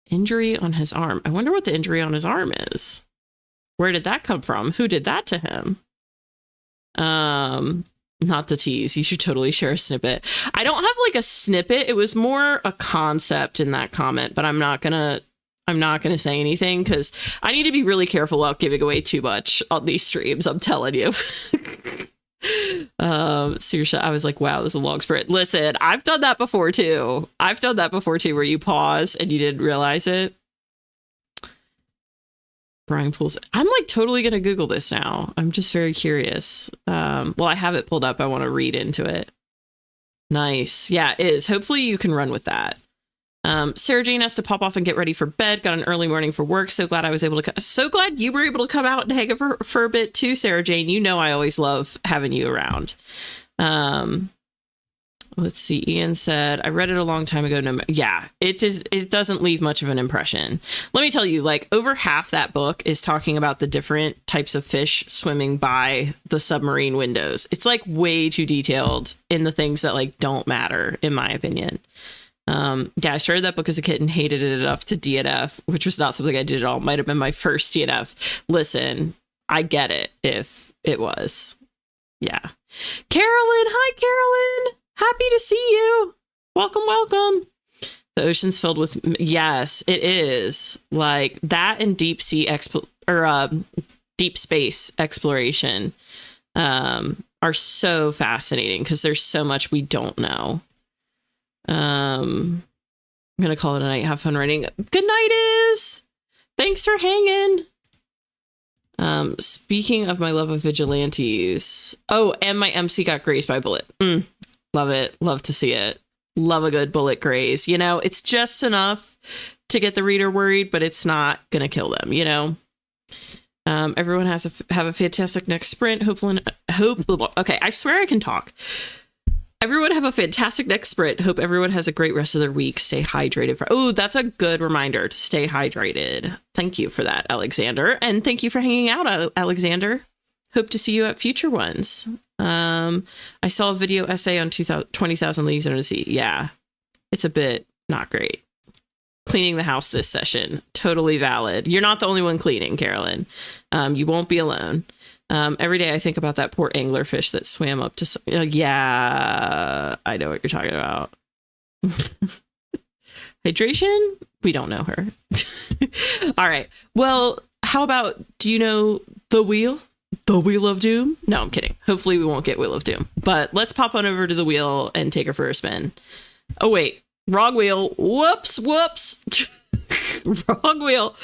Injury on his arm. I wonder what the injury on his arm is. Where did that come from? Who did that to him? Not the tease. You should totally share a snippet. I don't have like a snippet. It was more a concept in that comment, but I'm not gonna say anything because I need to be really careful about giving away too much on these streams. I'm telling you. Seriously, I was like, wow, this is a long sprint. Listen, I've done that before too. Where you pause and you didn't realize it. Brian Pools. I'm like totally gonna Google this now. I'm just very curious. Well, I have it pulled up. I want to read into it. Nice. Yeah, it is. Hopefully you can run with that. Sarah Jane has to pop off and get ready for bed. Got an early morning for work. So glad I was able to. So glad you were able to come out and hang out for a bit too, Sarah Jane. You know I always love having you around. Let's see. Ian said, I read it a long time ago. No, yeah, it doesn't leave much of an impression. Let me tell you, like over half that book is talking about the different types of fish swimming by the submarine windows. It's like way too detailed in the things that like don't matter, in my opinion. Yeah, I started that book as a kid and hated it enough to DNF, which was not something I did at all. Might have been my first DNF. Listen, I get it if it was. Yeah. Carolyn, hi, Carolyn. Happy to see you. Welcome. The ocean's filled with, yes, it is. Like that and deep space exploration are so fascinating because there's so much we don't know. I'm gonna call it a night. Have fun writing. Good night, Is. Thanks for hanging. Speaking of my love of vigilantes. Oh, and my MC got grazed by a bullet. Love it. Love to see it. Love a good bullet graze. You know, it's just enough to get the reader worried, but it's not gonna kill them. You know. Everyone has to have a fantastic next sprint. Hopefully. Okay, I swear I can talk. Everyone have a fantastic next sprint. Hope everyone has a great rest of their week. Stay hydrated. Oh, that's a good reminder to stay hydrated. Thank you for that, Alexander. And thank you for hanging out, Alexander. Hope to see you at future ones. I saw a video essay on 20,000 Leagues Under the Sea. Yeah, it's a bit not great. Cleaning the house this session. Totally valid. You're not the only one cleaning, Carolyn. You won't be alone. Every day I think about that poor anglerfish that swam up to... yeah, I know what you're talking about. Hydration? We don't know her. All right. Well, how about, do you know The Wheel? The Wheel of Doom? No, I'm kidding. Hopefully we won't get Wheel of Doom. But let's pop on over to the wheel and take her for a spin. Oh, wait. Wrong wheel. Whoops. Wrong wheel.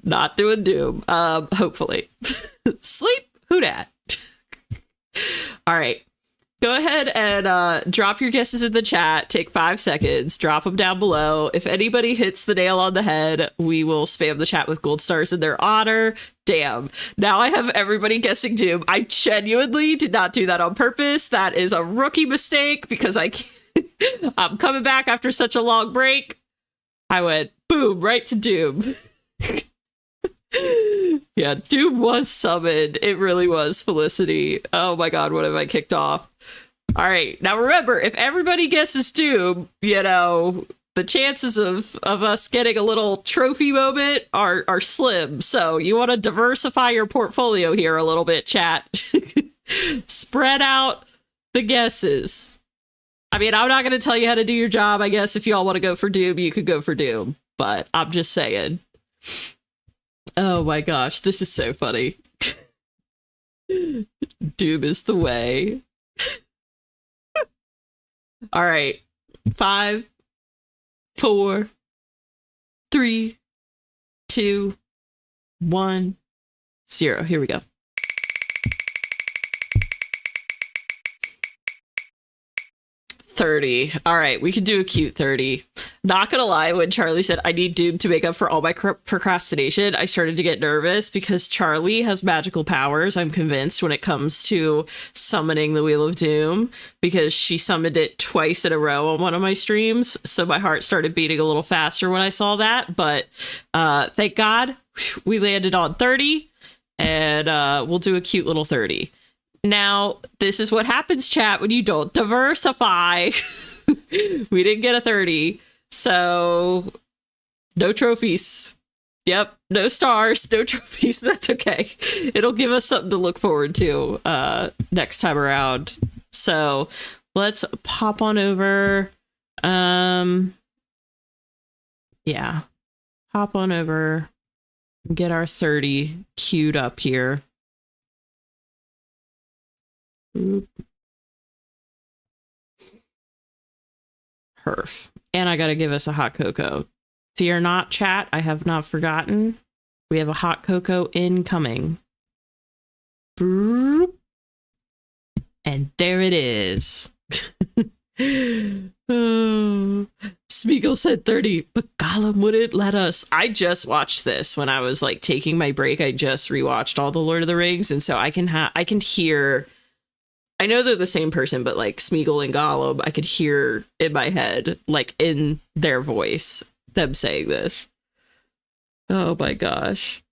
Not doing Doom. Hopefully. Sleep. Who dat? All right. Go ahead and drop your guesses in the chat. Take 5 seconds. Drop them down below. If anybody hits the nail on the head, we will spam the chat with gold stars in their honor. Damn. Now I have everybody guessing Doom. I genuinely did not do that on purpose. That is a rookie mistake because I'm coming back after such a long break. I went boom, right to Doom. Yeah, Doom was summoned. It really was, Felicity. Oh my god, what have I kicked off? All right, now remember, if everybody guesses Doom, you know, the chances of us getting a little trophy moment are slim. So you want to diversify your portfolio here a little bit, chat. Spread out the guesses. I mean, I'm not going to tell you how to do your job. I guess if you all want to go for Doom, you could go for Doom. But I'm just saying. Oh my gosh, this is so funny. Doom is the way. All right. 5, 4, 3, 2, 1, 0. Here we go. 30. All right, we could do a cute 30. Not gonna lie, when Charlie said I need Doom to make up for all my procrastination, I started to get nervous because Charlie has magical powers, I'm convinced, when it comes to summoning the Wheel of Doom, because she summoned it twice in a row on one of my streams. So my heart started beating a little faster when I saw that. But thank God we landed on 30, and we'll do a cute little 30. Now, this is what happens, chat, when you don't diversify. We didn't get a 30, so no trophies. Yep, no stars, no trophies. That's okay. It'll give us something to look forward to next time around. So let's pop on over. Yeah, hop on over and get our 30 queued up here. Oop. Perf. And I gotta give us a hot cocoa. Fear not, chat. I have not forgotten. We have a hot cocoa incoming. Boop. And there it is. Oh. Smeagol said 30, but Gollum wouldn't let us. I just watched this when I was like taking my break. I just rewatched all the Lord of the Rings, and so I can hear. I know they're the same person, but like Smeagol and Gollum, I could hear in my head, like in their voice, them saying this. Oh my gosh.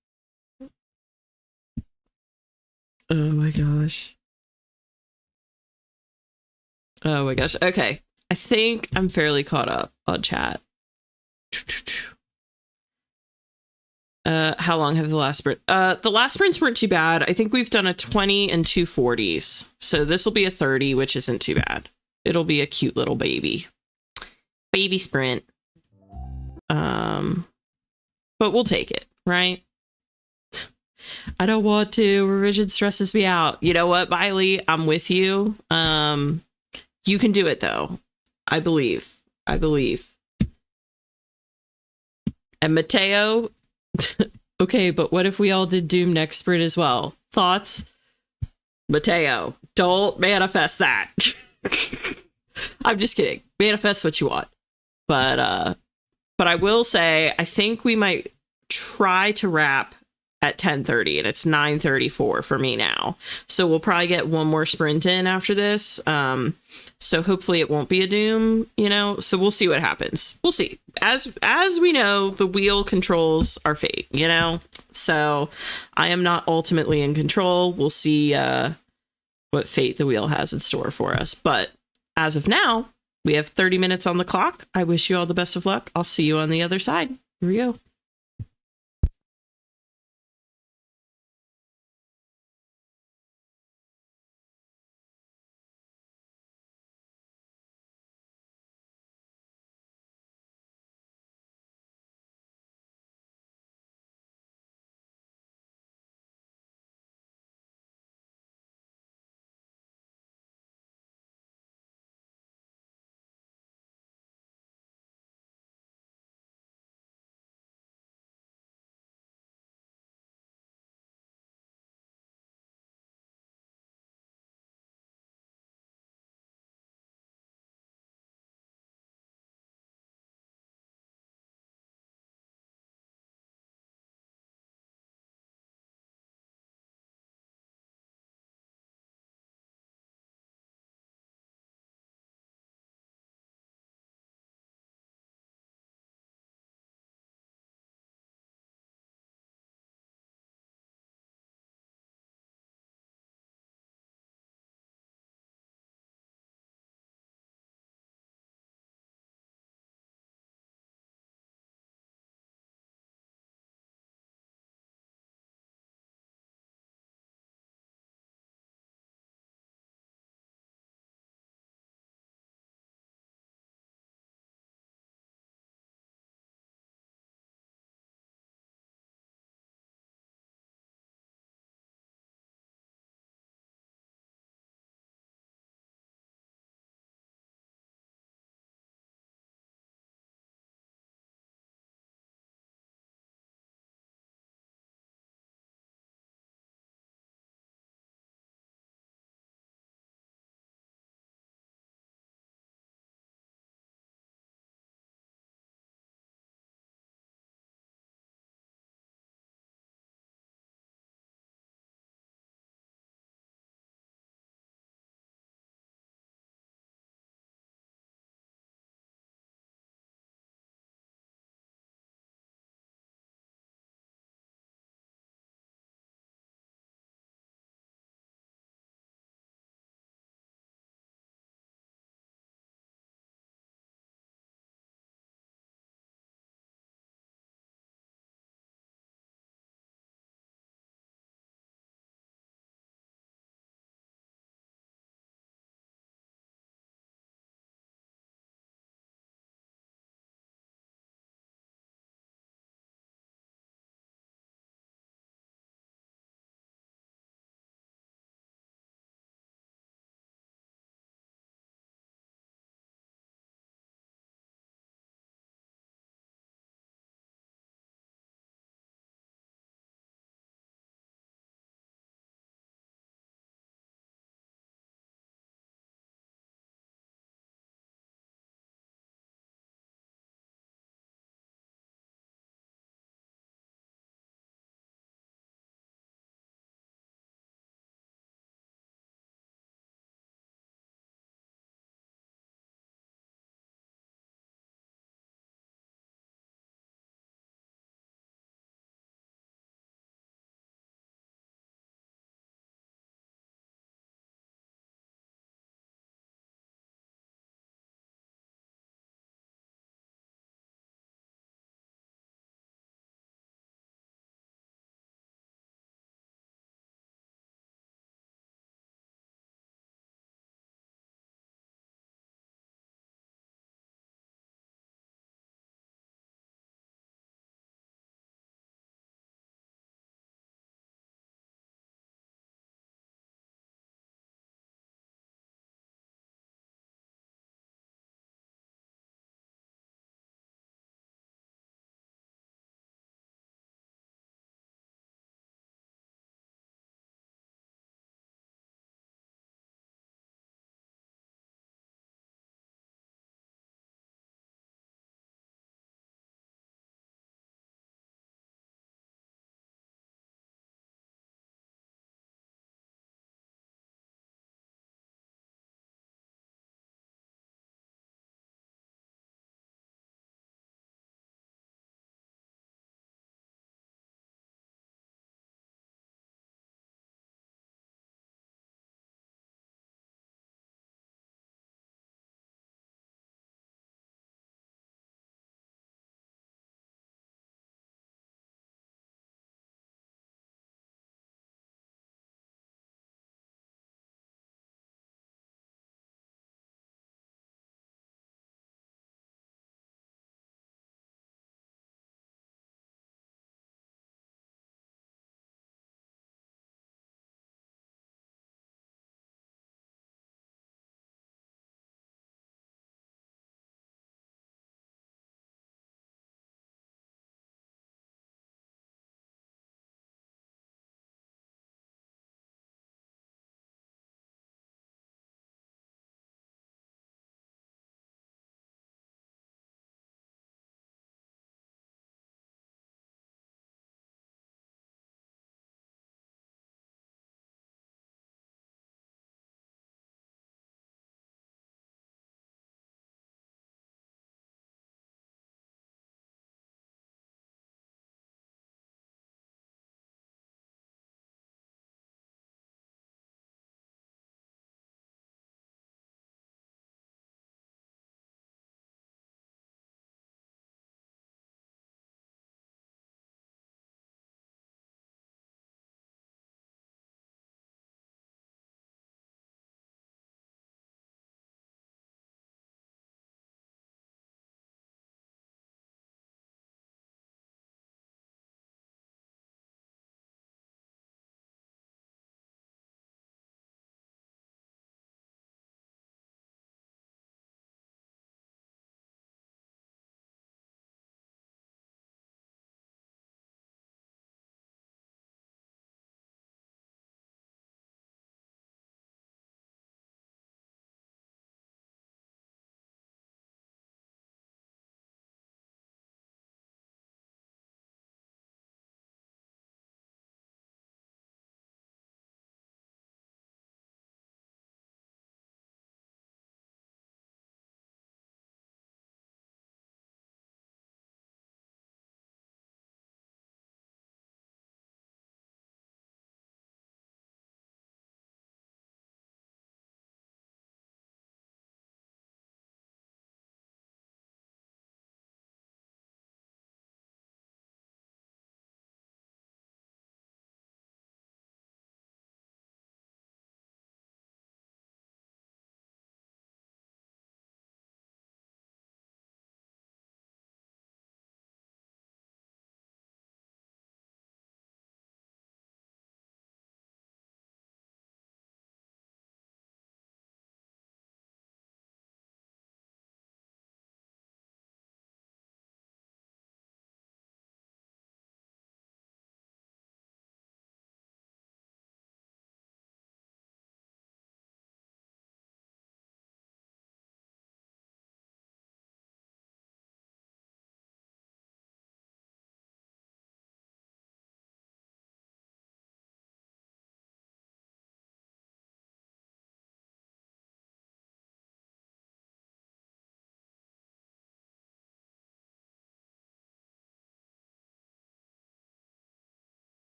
Oh my gosh. Oh my gosh. Okay. I think I'm fairly caught up on chat. How long have the last sprint? The last sprints weren't too bad. I think we've done a 20 and 2 40s. So this will be a 30, which isn't too bad. It'll be a cute little baby. Baby sprint. But we'll take it, right? I don't want to. Revision stresses me out. You know what, Miley? I'm with you. You can do it, though. I believe. And Mateo... Okay, but what if we all did Doom next sprint as well? Thoughts? Mateo, don't manifest that. I'm just kidding. Manifest what you want. But I will say, I think we might try to wrap at 10:30, and it's 9:34 for me now. So we'll probably get one more sprint in after this. So hopefully it won't be a Doom, you know. So we'll see what happens. We'll see. As we know, the wheel controls our fate, you know. So I am not ultimately in control. We'll see what fate the wheel has in store for us. But as of now, we have 30 minutes on the clock. I wish you all the best of luck. I'll see you on the other side. Here we go.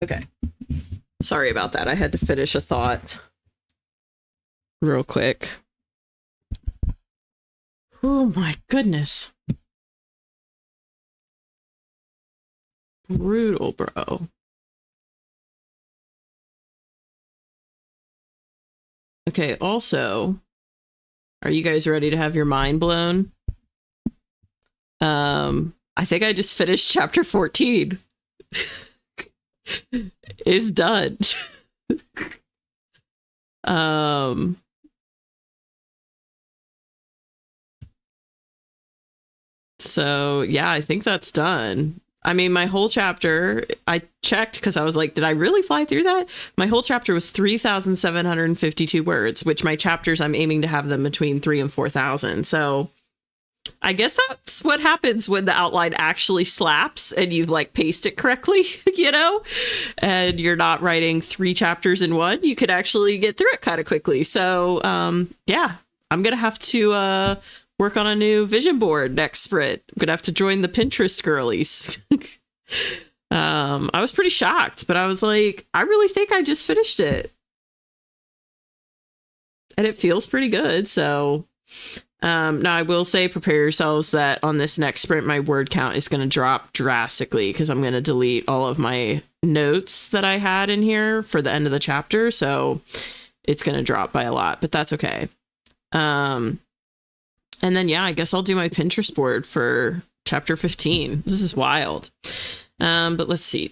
Okay. Sorry about that. I had to finish a thought real quick. Oh my goodness. Brutal, bro. Okay, also, are you guys ready to have your mind blown? I think I just finished chapter 14. It's done. So yeah, I think that's done. I mean, my whole chapter, I checked because I was like, did I really fly through that? My whole chapter was 3,752 words, which my chapters, I'm aiming to have them between 3,000 and 4,000. So I guess that's what happens when the outline actually slaps and you've like paced it correctly, you know, and you're not writing 3 chapters in one. You could actually get through it kind of quickly. So yeah, I'm going to have to work on a new vision board next sprint. I'm gonna have to join the Pinterest girlies. I was pretty shocked, but I was like, I really think I just finished it. And it feels pretty good. So now I will say, prepare yourselves that on this next sprint, my word count is going to drop drastically because I'm going to delete all of my notes that I had in here for the end of the chapter. So it's going to drop by a lot, but that's okay. And then, yeah, I guess I'll do my Pinterest board for chapter 15. This is wild. But let's see.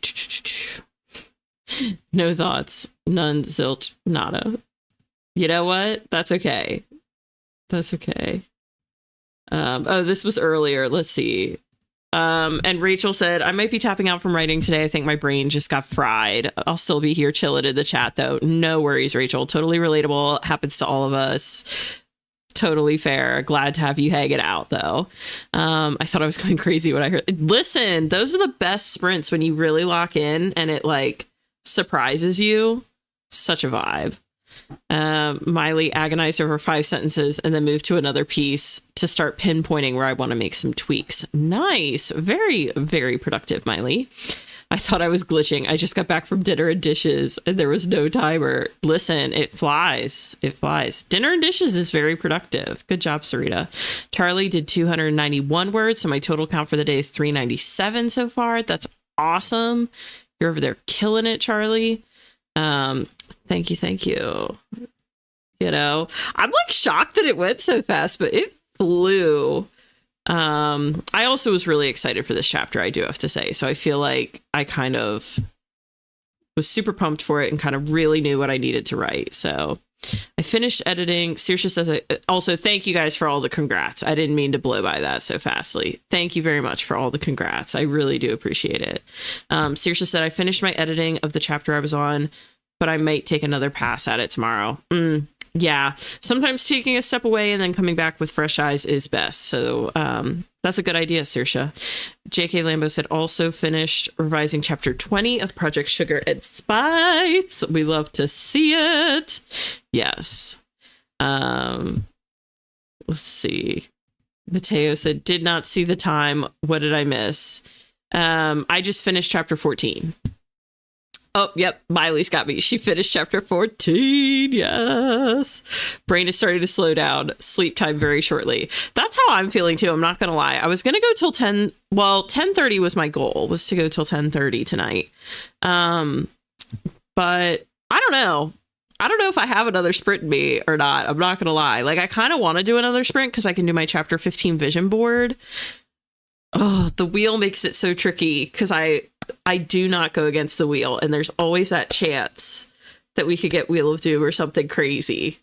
No thoughts. None. Zilch. Nada. You know what? That's okay. That's okay. Oh, this was earlier. Let's see. And Rachel said, I might be tapping out from writing today. I think my brain just got fried. I'll still be here chilling in the chat, though. No worries, Rachel. Totally relatable. Happens to all of us. Totally fair. Glad to have you hanging out, though. I thought I was going crazy when I heard. Listen, those are the best sprints when you really lock in and it like surprises you. Such a vibe. Miley agonized over 5 sentences and then moved to another piece to start pinpointing where I want to make some tweaks. Nice. Very, very productive, Miley. I thought I was glitching. I just got back from dinner and dishes and there was no timer. Listen, it flies. It flies. Dinner and dishes is very productive. Good job, Sarita. Charlie did 291 words. So my total count for the day is 397 so far. That's awesome. You're over there killing it, Charlie. Thank you. Thank you. You know, I'm like shocked that it went so fast, but it flew. I also was really excited for this chapter, I do have to say. So I feel like I kind of was super pumped for it and kind of really knew what I needed to write. So I finished editing. Saoirse says, also, thank you guys for all the congrats. I didn't mean to blow by that so fastly. Thank you very much for all the congrats. I really do appreciate it. Saoirse said, I finished my editing of the chapter I was on, but I might take another pass at it tomorrow. Yeah, sometimes taking a step away and then coming back with fresh eyes is best. So that's a good idea, Saoirse. JK Lambo said, also finished revising chapter 20 of Project Sugar and Spice. We love to see it. Yes. Let's see. Mateo said, did not see the time. What did I miss? I just finished chapter 14. Oh, yep. Miley's got me. She finished chapter 14. Yes. Brain is starting to slow down. Sleep time very shortly. That's how I'm feeling, too. I'm not going to lie. I was going to go till 10. Well, 10:30 was my goal, was to go till 10:30 tonight. But I don't know. I don't know if I have another sprint in me or not. I'm not going to lie. Like, I kind of want to do another sprint because I can do my chapter 15 vision board. Oh, the wheel makes it so tricky because I do not go against the wheel, and there's always that chance that we could get Wheel of Doom or something crazy.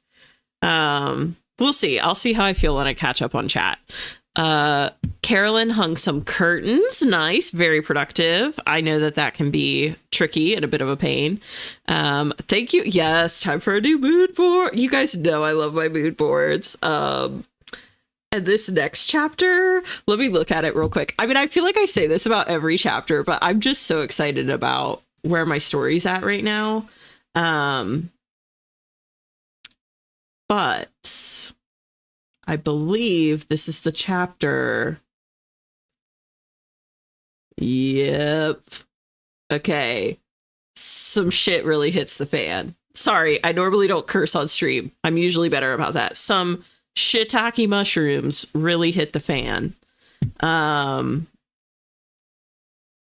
We'll see. I'll see how I feel when I catch up on chat. Carolyn hung some curtains. Nice. Very productive. I know that can be tricky and a bit of a pain. Thank you. Yes. Time for a new mood board. You guys know I love my mood boards. And this next chapter, let me look at it real quick. I mean, I feel like I say this about every chapter, but I'm just so excited about where my story's at right now. But I believe this is the chapter. Yep. Okay. some shit really hits the fan. Sorry, I normally don't curse on stream. I'm usually better about that. Some shiitake mushrooms really hit the fan.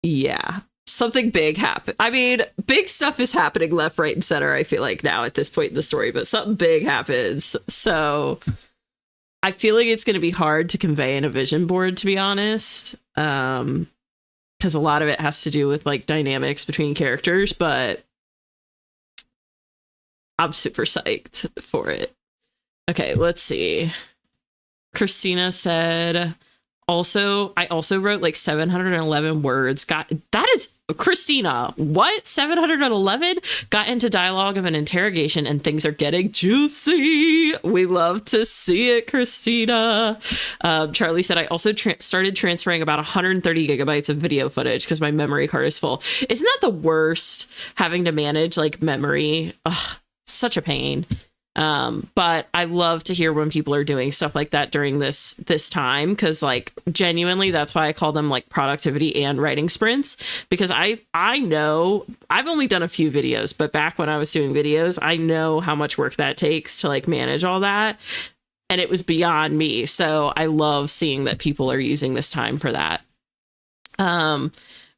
Yeah, something big happened. I mean, big stuff is happening left, right, and center, I feel like now at this point in the story, but something big happens. So I feel like it's going to be hard to convey in a vision board, to be honest. Because a lot of it has to do with like dynamics between characters, but I'm super psyched for it. Okay, let's see. Christina said, I also wrote like 711 words. That is Christina. What? 711? Got into dialogue of an interrogation and things are getting juicy. We love to see it, Christina. Charlie said, I also started transferring about 130 gigabytes of video footage because my memory card is full. Isn't that the worst, having to manage like memory? Ugh, such a pain. But I love to hear when people are doing stuff like that during this time, because like genuinely that's why I call them like productivity and writing sprints, because I know I've only done a few videos, but back when I was doing videos, I know how much work that takes to like manage all that, and it was beyond me. So I love seeing that people are using this time for that.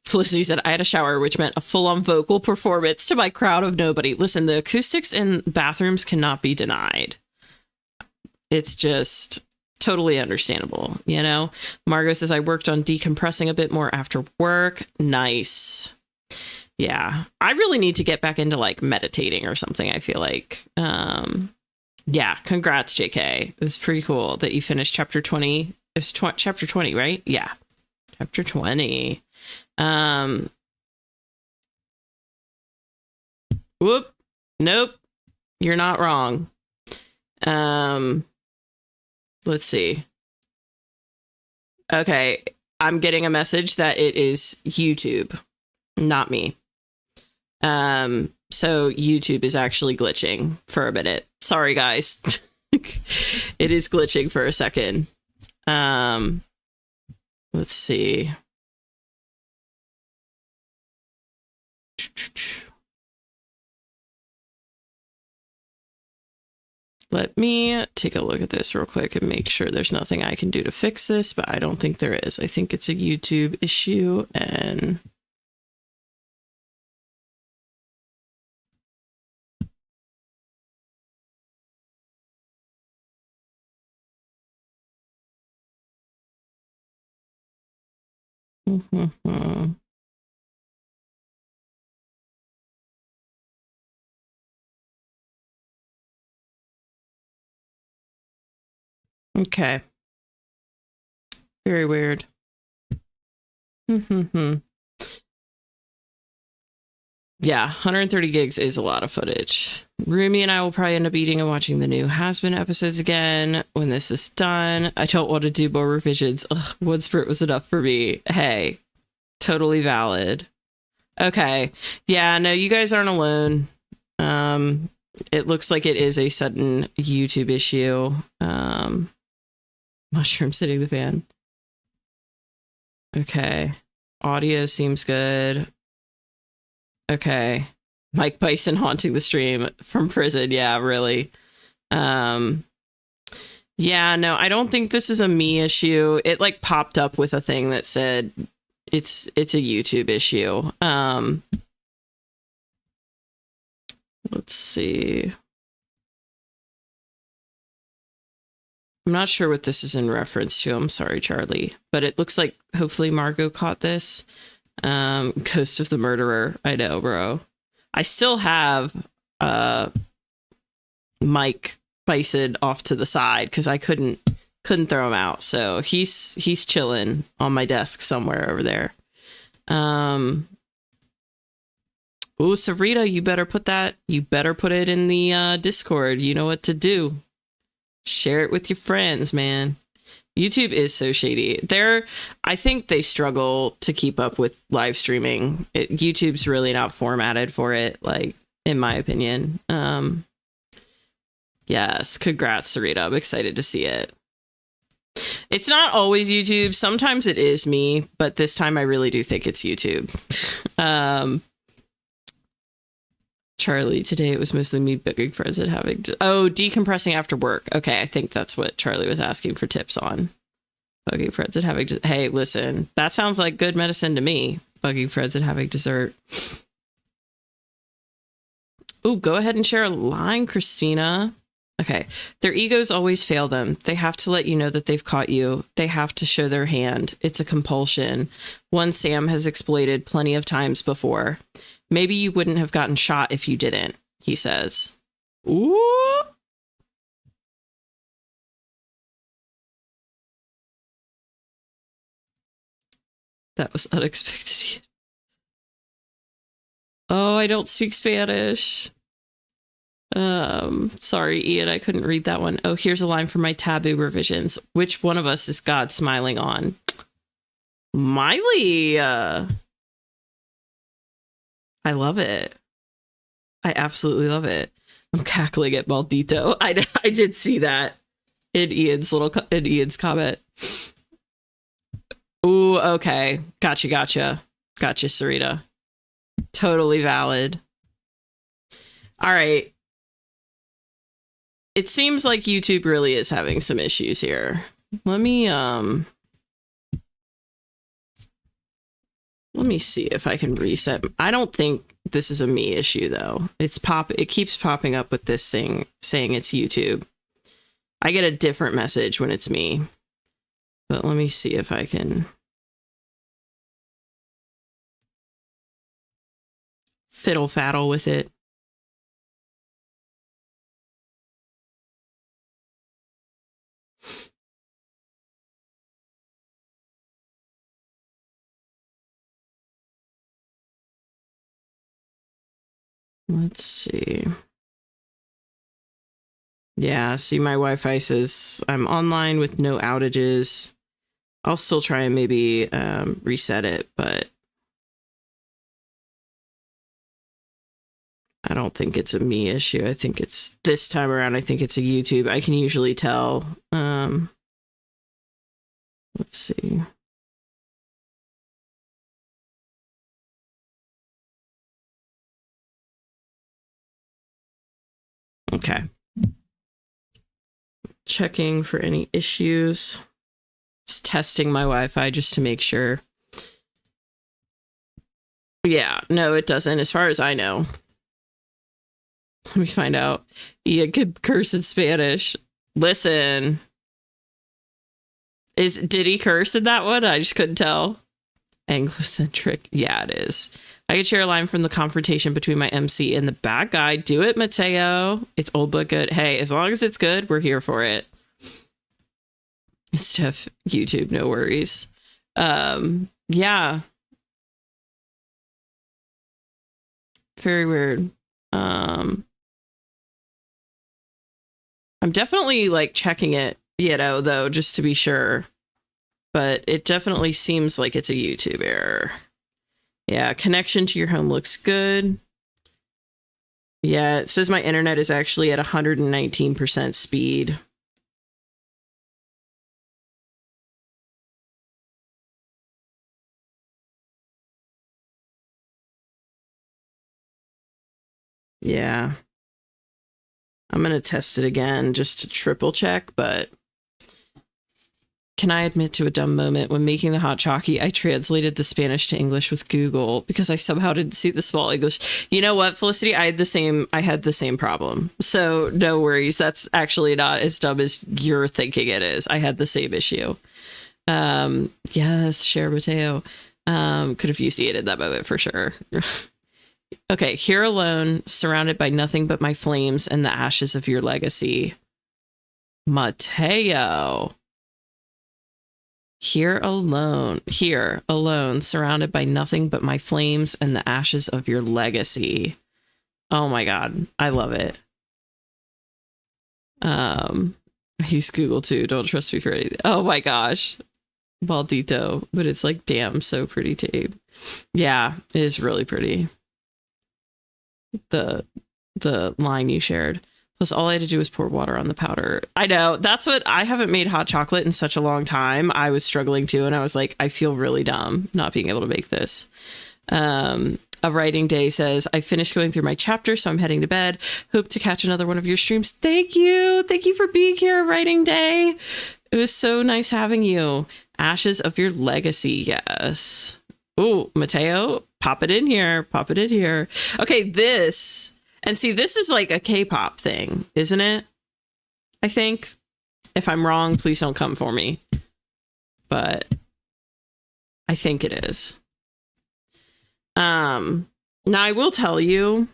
Felicity said, I had a shower, which meant a full-on vocal performance to my crowd of nobody. Listen, the acoustics in bathrooms cannot be denied. It's just totally understandable, you know? Margot says, I worked on decompressing a bit more after work. Nice. Yeah. I really need to get back into like meditating or something, I feel like. Yeah. Congrats, JK. It was pretty cool that you finished chapter 20. It's chapter 20, right? Yeah. Chapter 20. Whoop. Nope. You're not wrong. Let's see. Okay. I'm getting a message that it is YouTube, not me. So YouTube is actually glitching for a minute. Sorry, guys. It is glitching for a second. Let's see. Let me take a look at this real quick and make sure there's nothing I can do to fix this, but I don't think there is. I think it's a YouTube issue, and okay. Very weird. Yeah, 130 gigs is a lot of footage. Rumi and I will probably end up eating and watching the new Has Been episodes again when this is done. I don't want to do more revisions. Ugh, one sprint was enough for me. Hey, totally valid. Okay. Yeah, no, you guys aren't alone. It looks like it is a sudden YouTube issue. Mushrooms hitting the fan. Okay. Audio seems good. Okay. Mike Bison haunting the stream from prison. Yeah, really. Yeah, no, I don't think this is a me issue. It like popped up with a thing that said it's a YouTube issue. Let's see. I'm not sure what this is in reference to. I'm sorry, Charlie, but it looks like hopefully Margot caught this. Ghost of the Murderer. I know, bro. I still have Mike Bison off to the side because I couldn't throw him out. So he's chilling on my desk somewhere over there. Oh, Sarita, you better put it in the Discord. You know what to do. Share it with your friends, man. YouTube is so shady. I think they struggle to keep up with live streaming. YouTube's really not formatted for it, like, in my opinion. Yes, congrats, Sarita. I'm excited to see it. It's not always YouTube. Sometimes it is me, but this time I really do think it's YouTube. Charlie, today it was mostly me bugging friends and having to... Oh, decompressing after work. Okay, I think that's what Charlie was asking for tips on. Bugging friends and having... Hey, listen, that sounds like good medicine to me. Bugging friends and having dessert. Oh, go ahead and share a line, Christina. Okay. Their egos always fail them. They have to let you know that they've caught you. They have to show their hand. It's a compulsion. One Sam has exploited plenty of times before. Maybe you wouldn't have gotten shot if you didn't, he says. Ooh. That was unexpected. Oh, I don't speak Spanish. Sorry, Ian, I couldn't read that one. Oh, here's a line from my taboo revisions. Which one of us is God smiling on? Miley. I love it. I absolutely love it. I'm cackling at Maldito. I did see that in Ian's comment. Ooh, okay. Gotcha. Gotcha, Sarita. Totally valid. All right. It seems like YouTube really is having some issues here. Let me see if I can reset. I don't think this is a me issue though. It keeps popping up with this thing saying it's YouTube. I get a different message when it's me. But let me see if I can fiddle faddle with it. Let's see. Yeah, see, my Wi-Fi says I'm online with no outages. I'll still try and maybe reset it, but I don't think it's a me issue. I think it's this time around. I think it's a YouTube. I can usually tell. Let's see. Okay. Checking for any issues. Just testing my Wi-Fi just to make sure. Yeah, no, it doesn't, as far as I know. Let me find out. Ian could curse in Spanish. Listen. Did he curse in that one? I just couldn't tell. Anglocentric. Yeah, it is. I could share a line from the confrontation between my MC and the bad guy. Do it, Mateo. It's old but good. Hey, as long as it's good, we're here for it. Stuff. YouTube, no worries. Yeah. Very weird. I'm definitely like checking it, though, just to be sure. But it definitely seems like it's a YouTube error. Yeah, connection to your home looks good. Yeah, it says my internet is actually at 119% speed. Yeah. I'm going to test it again just to triple check, but can I admit to a dumb moment? When making the hot chocolate, I translated the Spanish to English with Google because I somehow didn't see the small English. You know what, Felicity? I had the same problem. So no worries. That's actually not as dumb as you're thinking it is. I had the same issue. Yes, Cher Mateo. Could have used Ian in that moment for sure. Okay, here alone, surrounded by nothing but my flames and the ashes of your legacy. Mateo. Here alone, surrounded by nothing but my flames and the ashes of your legacy. Oh my God, I love it. I use Google too. Don't trust me for anything. Oh my gosh. Maldito. But it's like, damn, so pretty tape. Yeah, it is really pretty. The line you shared. Plus, all I had to do was pour water on the powder. I know. That's what I haven't made hot chocolate in such a long time. I was struggling too. And I was like, I feel really dumb not being able to make this. Oh, A Writing Day says, I finished going through my chapter, so I'm heading to bed. Hope to catch another one of your streams. Thank you. Thank you for being here, Writing Day. It was so nice having you. Ashes of Your Legacy. Yes. Oh, Mateo, pop it in here. Pop it in here. Okay, this. And see, this is like a K-pop thing, isn't it? I think. If I'm wrong, please don't come for me. But I think it is. Now I will tell you,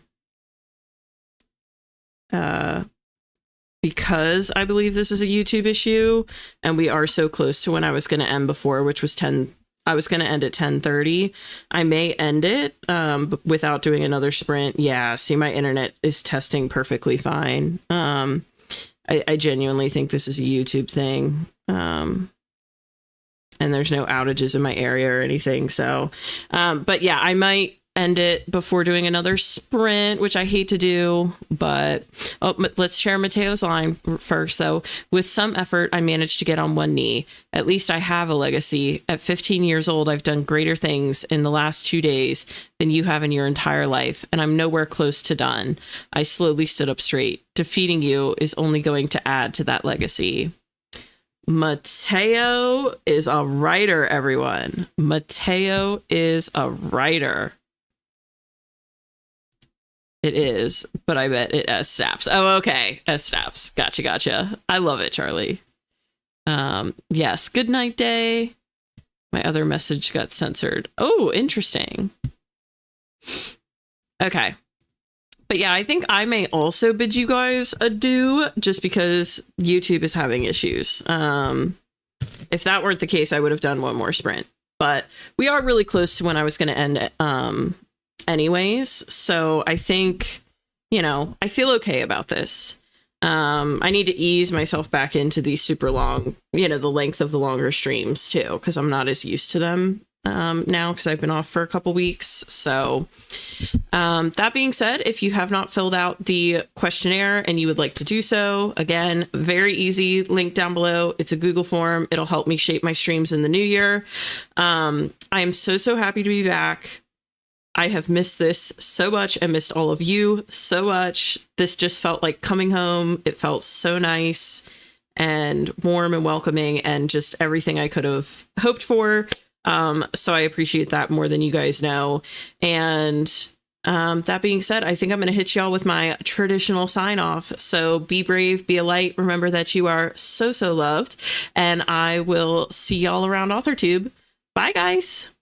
because I believe this is a YouTube issue, and we are so close to when I was going to end before, which was 10. I was going to end at 10:30. I may end it without doing another sprint. Yeah, see, my internet is testing perfectly fine. I genuinely think this is a YouTube thing. And there's no outages in my area or anything. So, but yeah, I might end it before doing another sprint, which I hate to do, but let's share Mateo's line first though. With some effort, I managed to get on one knee. At least I have a legacy. At 15 years old, I've done greater things in the last 2 days than you have in your entire life, and I'm nowhere close to done. I slowly stood up straight. Defeating you is only going to add to that legacy. Mateo is a writer, everyone. Mateo is a writer. It is, but I bet it S snaps. Oh, okay. S snaps. Gotcha. I love it, Charlie. Yes. Good night, day. My other message got censored. Oh, interesting. Okay. But yeah, I think I may also bid you guys adieu just because YouTube is having issues. If that weren't the case, I would have done one more sprint, but we are really close to when I was going to end anyways. So I think, I feel okay about this. I need to ease myself back into these super long, the length of the longer streams too, because I'm not as used to them now because I've been off for a couple weeks. So that being said, if you have not filled out the questionnaire and you would like to do so, again, very easy, link down below. It's a Google form. It'll help me shape my streams in the new year. I am so happy to be back. I have missed this so much and missed all of you so much. This just felt like coming home. It felt so nice and warm and welcoming and just everything I could have hoped for. So I appreciate that more than you guys know. And that being said, I think I'm going to hit y'all with my traditional sign off. So be brave, be a light. Remember that you are so loved. And I will see y'all around authortube. Bye, guys.